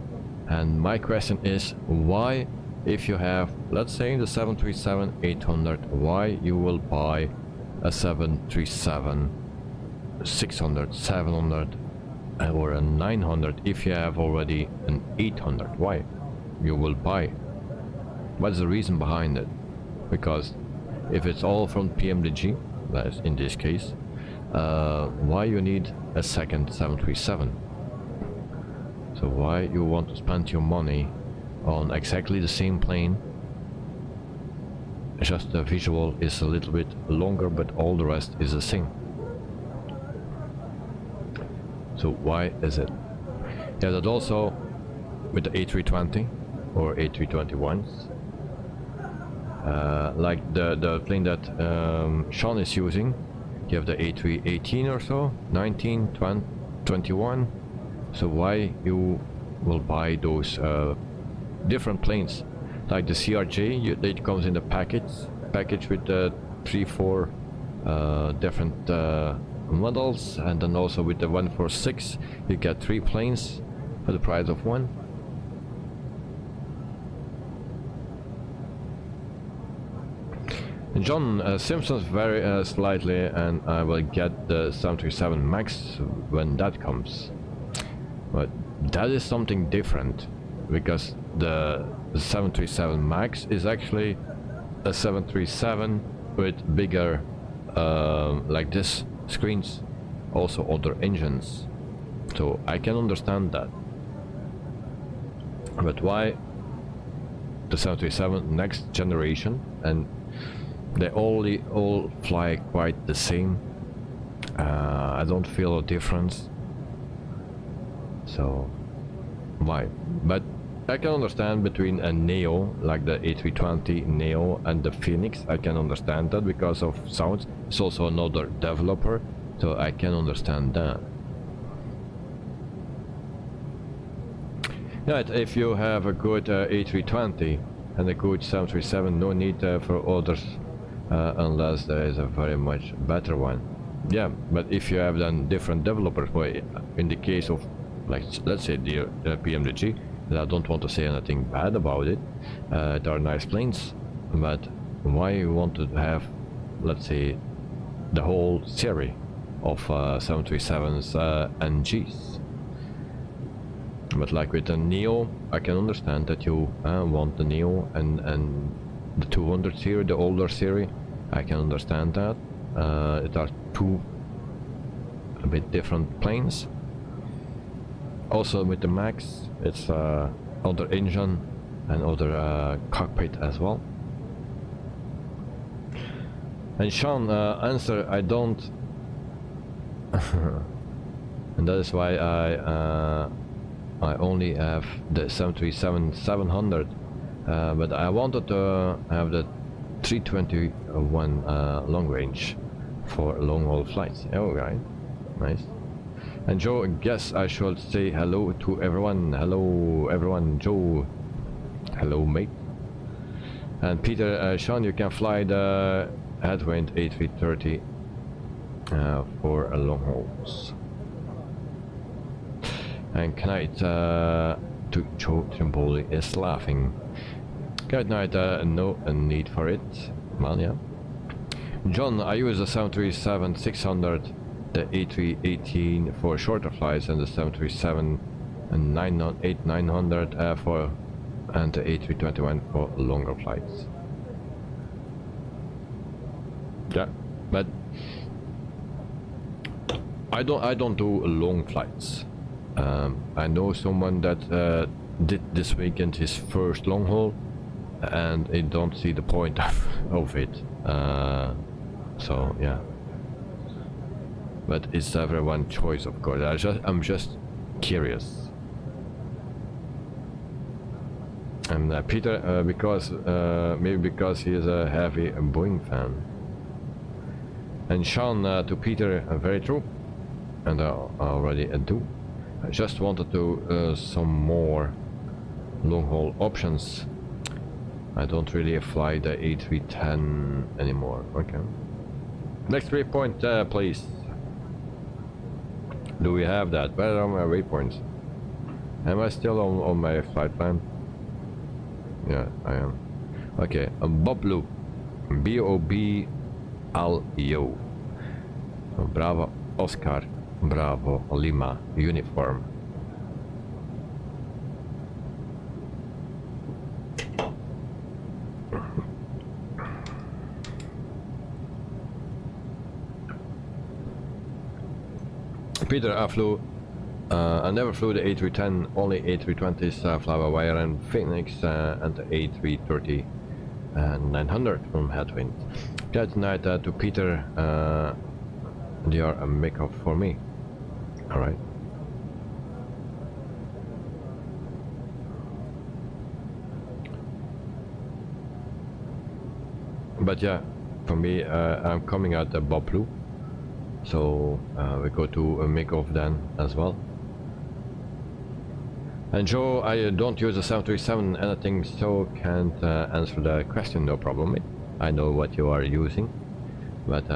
And my question is, why, if you have, let's say, the 737-800, why you will buy a 737-600, 700, or a 900 if you have already an 800? Why you will buy? What's the reason behind it? Because if it's all from PMDG, that's in this case, why you need a second 737? So why you want to spend your money on exactly the same plane? Just the visual is a little bit longer, but all the rest is the same. So why is it? Yeah, that also with the A320 or A321s, like the plane that Sean is using. You have the A318 or so, 19, 20, 21. So why you will buy those different planes? Like the CRJ, it comes in the package with the 3-4 different models, and then also with the 146 you get 3 planes for the price of 1. John Simpsons very slightly, and I will get the 737 MAX when that comes. But that is something different, because the 737 MAX is actually a 737 with bigger, like this, screens, also other engines. So I can understand that. But why the 737 next generation, and they all fly quite the same. I don't feel a difference. So why? But I can understand between a Neo, like the A320 Neo, and the Phoenix. I can understand that because of sounds. It's also another developer, so I can understand that. Right, if you have a good A320 and a good 737, no need for others unless there is a very much better one. Yeah, but if you have then different developers, well, in the case of, like, let's say the PMDG, I don't want to say anything bad about it. They are nice planes, but why you want to have, let's say, the whole series of 737s and Gs? But like with the Neo, I can understand that you want the Neo and the 200 series, the older series. I can understand that. It are two a bit different planes. Also with the Max, it's other engine and other cockpit as well. And Sean, answer, I don't. And that is why I only have the 737-700, but I wanted to have the 321 long range for long haul flights. Oh, right, nice. And Joe, I guess I should say hello to everyone. Hello everyone, Joe. Hello mate. And Peter, Sean, you can fly the headwind A330 for long hauls. And Knight to Joe Trimboli is laughing. Good night, no need for it. Well, yeah. John, I use the 737-600, the A318 for shorter flights, and the 737-900 for, and the A321 for longer flights. Yeah, but I don't do long flights. I know someone that did this weekend his first long haul, and I don't see the point of it. So yeah, but it's everyone's choice, of course. I'm just curious. And Peter, because maybe because he is a heavy Boeing fan. And Sean, to Peter, very true, and I already do. I just wanted to some more long haul options. I don't really fly the A310 anymore. Okay. Next waypoint, please. Do we have that? Where are my waypoints? Am I still on my flight plan? Yeah, I am. Okay, Boblu. B-O-B-L-E-O. Bravo Oscar. Bravo Lima uniform. Peter, I never flew the A310, only A320s, Fly-by-wire and Phoenix, and the A330 900 from Headwind. Good night to Peter, they are a make-up for me. Alright. But yeah, for me, I'm coming out the Bob Blue. So we go to a make-off then as well. And Joe, I don't use the 737 anything, so can't answer the question, no problem. I know what you are using. But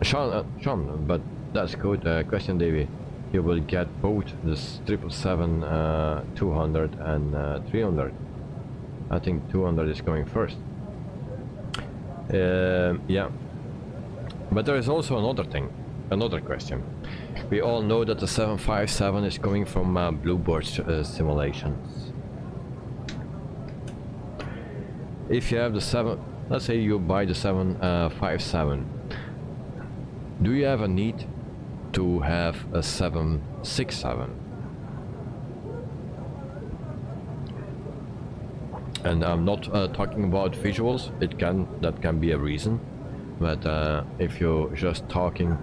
Sean, but that's good. Question, Davey. You will get both the 777 200 and 300. I think 200 is coming first. Yeah. But there is also another question. We all know that the 757 is coming from Bluebird simulations. If you have the 7, let's say you buy the 757, do you have a need to have a 767? And I'm not talking about visuals. That can be a reason, but if you're just talking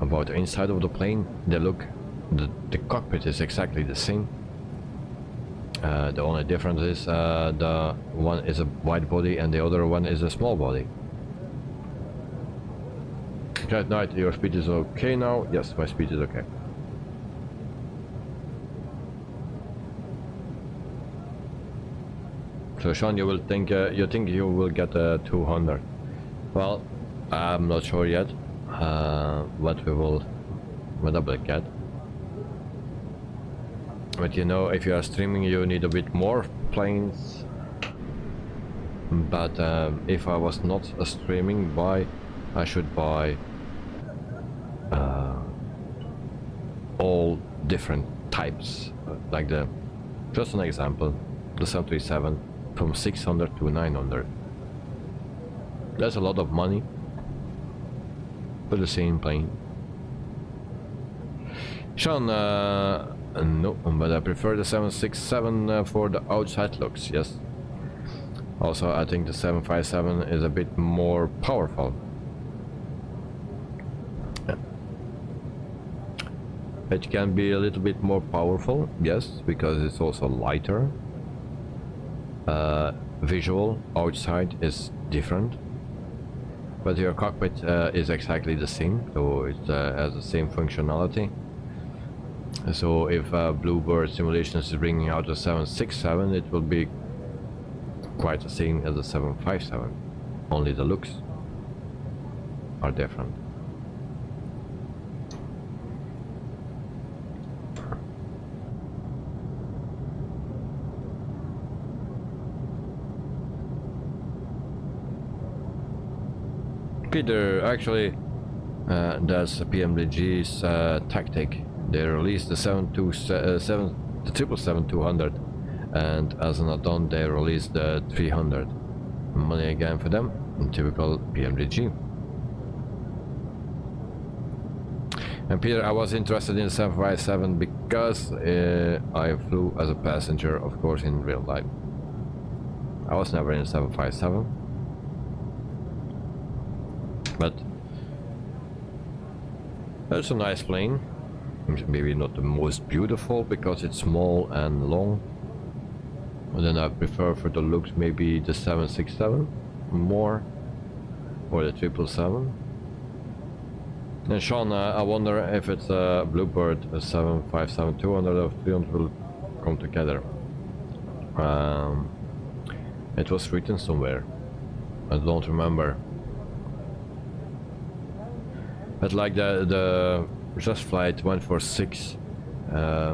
about the inside of the plane, the cockpit is exactly the same. The only difference is the one is a wide body and the other one is a small body. Jet Knight, your speed is okay now? Yes, my speed is okay. So Sean, you think you will get a 200? Well, I'm not sure yet what I will get. But you know, if you are streaming, you need a bit more planes. But if I was not streaming, I should buy all different types. Like just an example, the 737 from 600 to 900. That's a lot of money for the same plane. Sean, no, but I prefer the 767 for the outside looks, yes. Also, I think the 757 is a bit more powerful. Yeah. It can be a little bit more powerful, yes, because it's also lighter. Visual outside is different, but your cockpit is exactly the same, so it has the same functionality. So if Bluebird Simulations is bringing out a 767, it will be quite the same as the 757, only the looks are different. Peter, actually, that's PMDG's tactic. They released the 777-200, and as an add-on they released the 300. Money again for them, in typical PMDG. And Peter, I was interested in the 757 because I flew as a passenger, of course, in real life. I was never in a 757. But it's a nice plane. Maybe not the most beautiful because it's small and long. But then I prefer for the looks maybe the 767 more, or the 777. And Sean, I wonder if it's a Bluebird, a 757, 200 or 300 will come together. It was written somewhere. I don't remember. But like the Just Flight 146,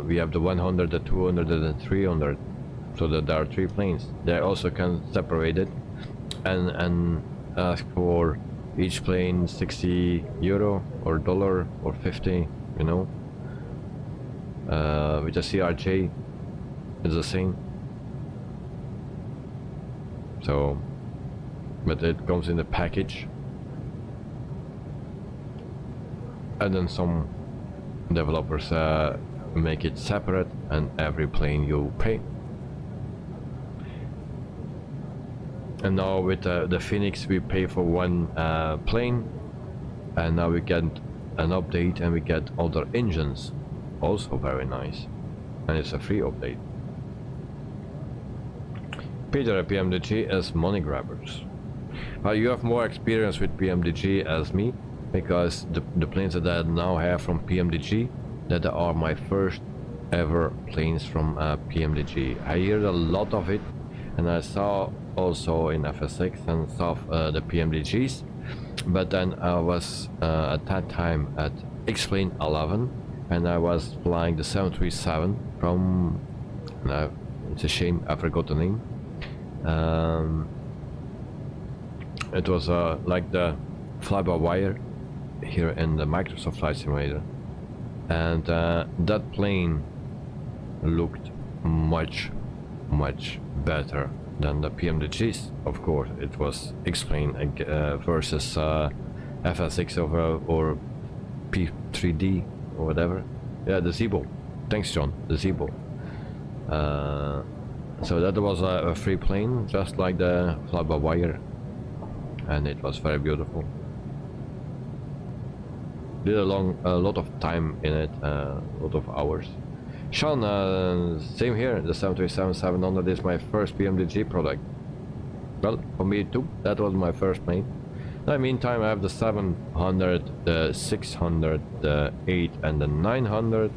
we have the 100, the 200, and the 300. So that there are 3 planes. They also can separate it and ask for each plane 60 euro or dollar or 50, you know. With the CRJ, it's the same. So, but it comes in the package. And then some developers make it separate, and every plane you pay. And now with the Phoenix we pay for one plane, and now we get an update and we get other engines, also very nice, and it's a free update. Peter, PMDG as money grabbers. You have more experience with PMDG as me, because the planes that I now have from PMDG, that are my first ever planes from PMDG. I heard a lot of it, and I saw also in FS6 and stuff the PMDGs, but then I was at that time at X-Plane 11, and I was flying the 737 from, it's a shame I forgot the name. It was like the fly-by-wire here in the Microsoft Flight Simulator, and that plane looked much better than the PMDGs. Of course, it was X-Plane versus FS6 or P3D or whatever. Yeah, the Zebo. Thanks, John. The Zebo. So that was a free plane, just like the fly-by-wire, and it was very beautiful. Did a lot of time in it, a lot of hours. Sean, same here. The 737-700 is my first PMDG product. Well, for me too. That was my first plane. In the meantime, I have the 700, the 600, the 8, and the 900.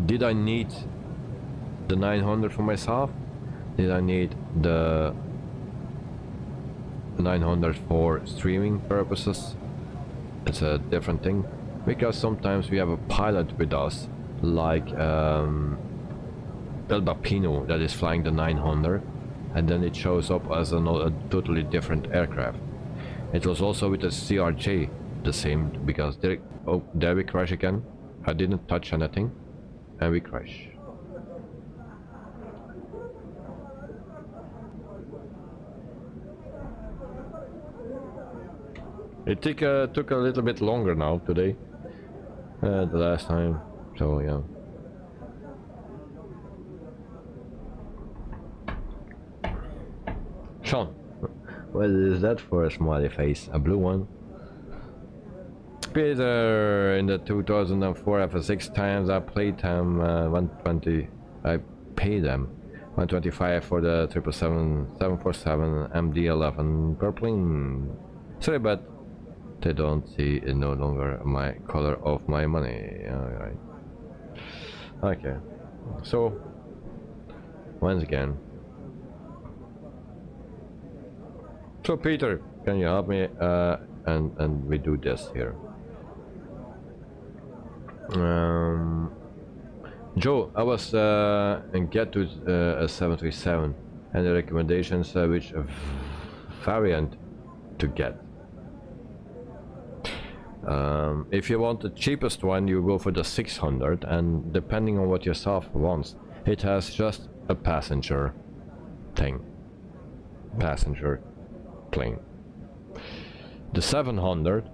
Did I need the 900 for myself? Did I need the 900 for streaming purposes? It's a different thing, because sometimes we have a pilot with us, like El Bapino, that is flying the 900, and then it shows up as a totally different aircraft. It was also with the CRJ the same, because there we crash again. I didn't touch anything, and we crash. It took a little bit longer now today, the last time, so yeah. Sean, what is that for a smiley face? A blue one? Peter, in the 2004 FS6 times I played them 120. I paid them 125 for the 747 MD-11 purpling. Sorry, but they don't see it no longer my color of my money. Alright. Okay. So once again. So Peter, can you help me and we do this here. Joe, I was get to a 737 and the recommendations which variant to get. If you want the cheapest one, you go for the 600, and depending on what yourself wants, it has just a passenger thing, passenger plane. The 700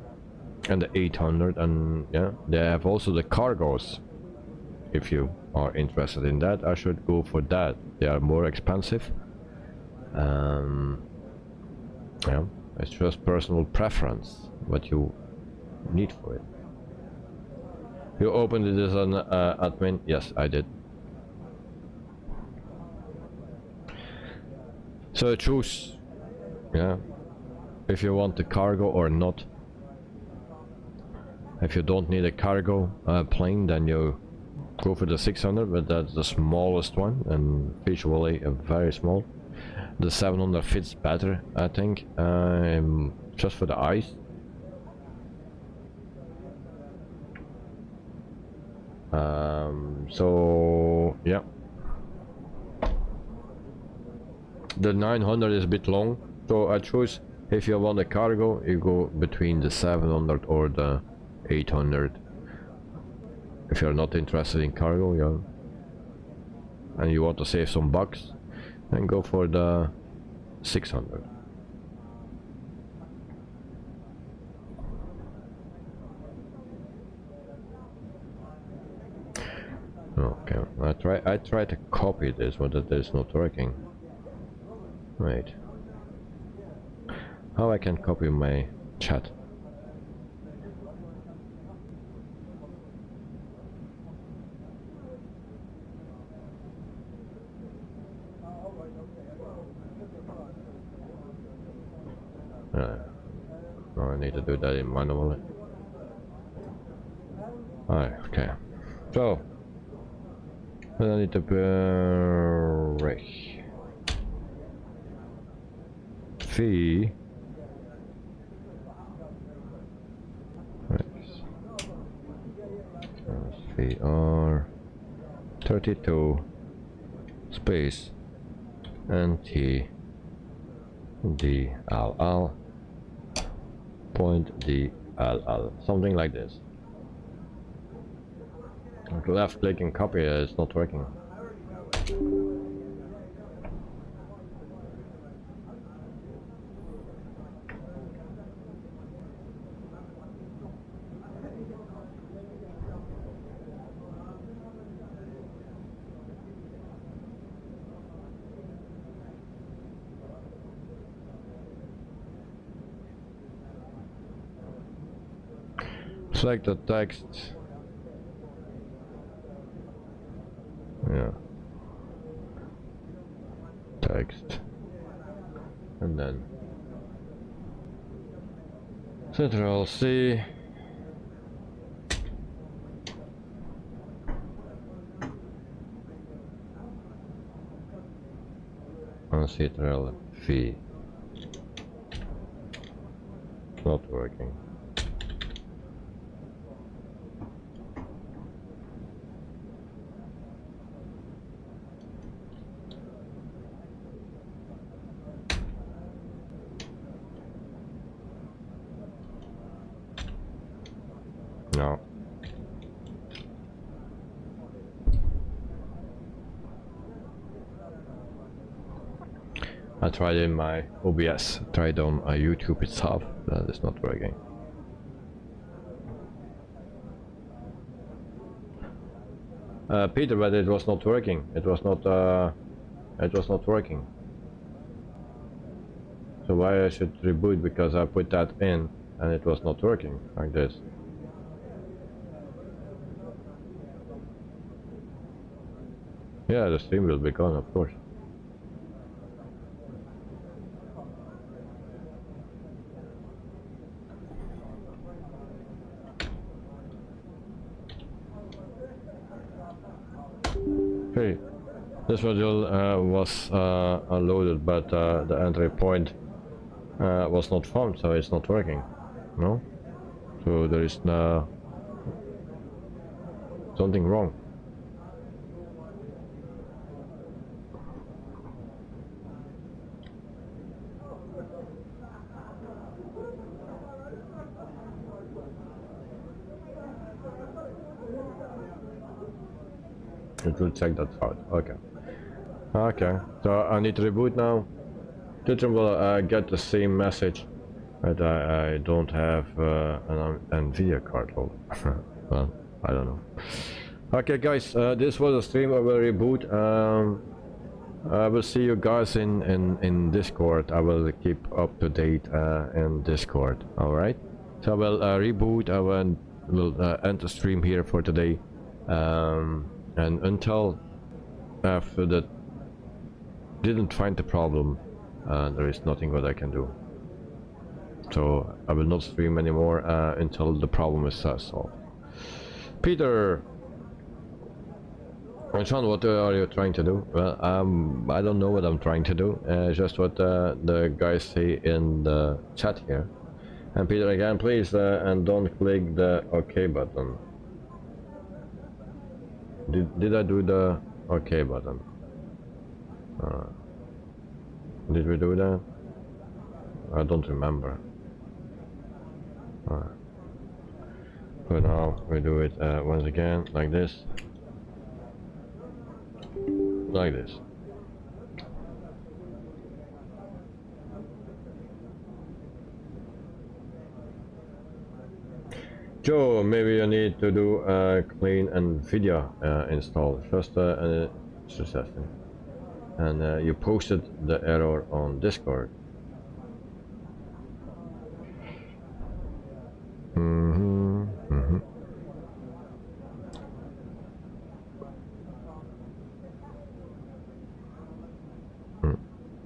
and the 800, and yeah, they have also the cargos. If you are interested in that, I should go for that. They are more expensive. Yeah, it's just personal preference what you need for it. You opened it as an admin? Yes, I did. So choose, yeah, if you want the cargo or not. If you don't need a cargo plane, then you go for the 600, but that's the smallest one and visually very small. The 700 fits better, I think, just for the eyes. So yeah, the 900 is a bit long, so I choose, if you want a cargo, you go between the 700 or the 800. If you're not interested in cargo, yeah, and you want to save some bucks, then go for the 600. Okay, I try to copy this, but it is not working. Right. How I can copy my chat? No, I need to do that in manually. Alright, okay. So I need to break fee. VR 32 space NT DLL point DLL, something like this. Left click and copy is not working. Select the text. Yeah. Text. And then Ctrl C. And Ctrl V. Not working. No. I tried in my OBS, tried on YouTube itself, that is not working. Peter, but it was not working. It was not working. So why I should reboot? Because I put that in and it was not working like this. Yeah, the stream will be gone, of course. Okay, this module was loaded, but the entry point was not found, so it's not working. No? So there is something wrong. It will check that out. Okay. Okay. So I need to reboot now. Tutron will get the same message, but I don't have an NVIDIA card holder. Well, I don't know. Okay, guys. This was a stream. I will reboot. I will see you guys in Discord. I will keep up to date in Discord. All right. So I will reboot. I will end the stream here for today. And until after that didn't find the problem, there is nothing what I can do. So I will not stream anymore until the problem is solved. Peter, Sean, what are you trying to do? Well, I don't know what I'm trying to do. Just what the guys say in the chat here. And Peter, again, please, and don't click the OK button. Did I do the OK button? Did we do that? I don't remember. But now we do it once again, like this. Like this. Joe, maybe you need to do a clean NVIDIA install. Just suggesting. And you posted the error on Discord.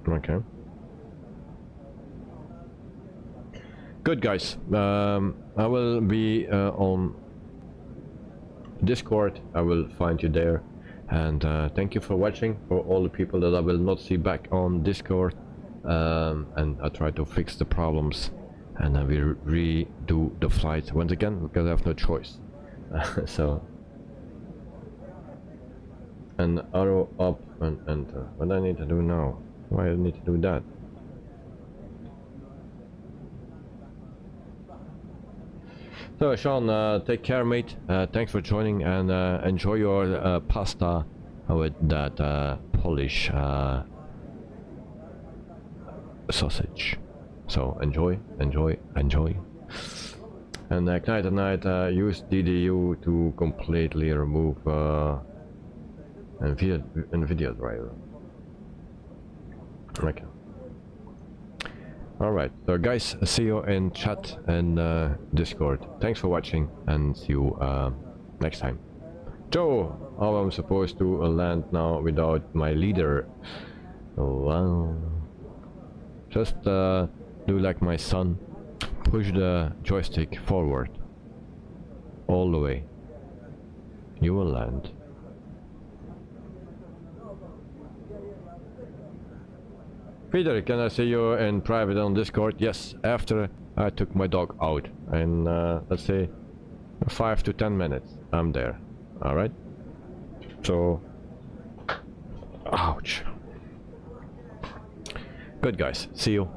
Okay. Good, guys. I will be on Discord. I will find you there. And thank you for watching. For all the people that I will not see back on Discord. And I try to fix the problems. And I will redo the flight once again because I have no choice. So. And arrow up and enter. What do I need to do now? Why do I need to do that? So Sean, take care, mate. Thanks for joining and enjoy your pasta with that Polish sausage. So enjoy. And tonight, use DDU to completely remove NVIDIA driver. Okay. Alright, so guys, see you in chat and Discord. Thanks for watching and see you next time. Joe, how am I supposed to land now without my leader? Well, just do like my son. Push the joystick forward. All the way. You will land. Peter, can I see you in private on Discord? Yes, after I took my dog out. And let's say 5 to 10 minutes. I'm there. Alright? So... ouch. Good guys, see you.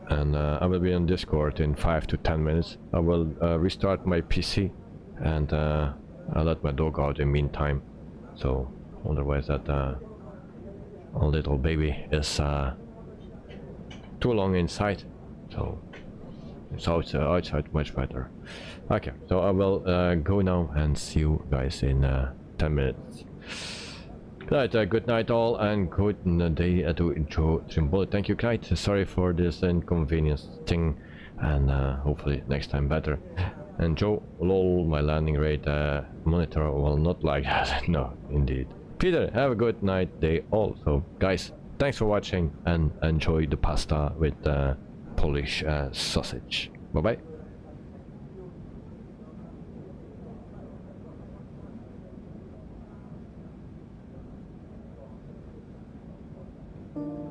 And I will be on Discord in 5 to 10 minutes. I will restart my PC and I'll let my dog out in the meantime. So otherwise that our little baby is too long inside. So it's outside much better. Okay, so I will go now and see you guys in 10 minutes. Right, good night all and good day to Joe Trimbolo. Thank you, Kite. Sorry for this inconvenience thing and hopefully next time better. And Joe, lol, my landing rate monitor will not like that. No, indeed. Peter, have a good night day all. So guys, thanks for watching and enjoy the pasta with Polish sausage. Bye bye. you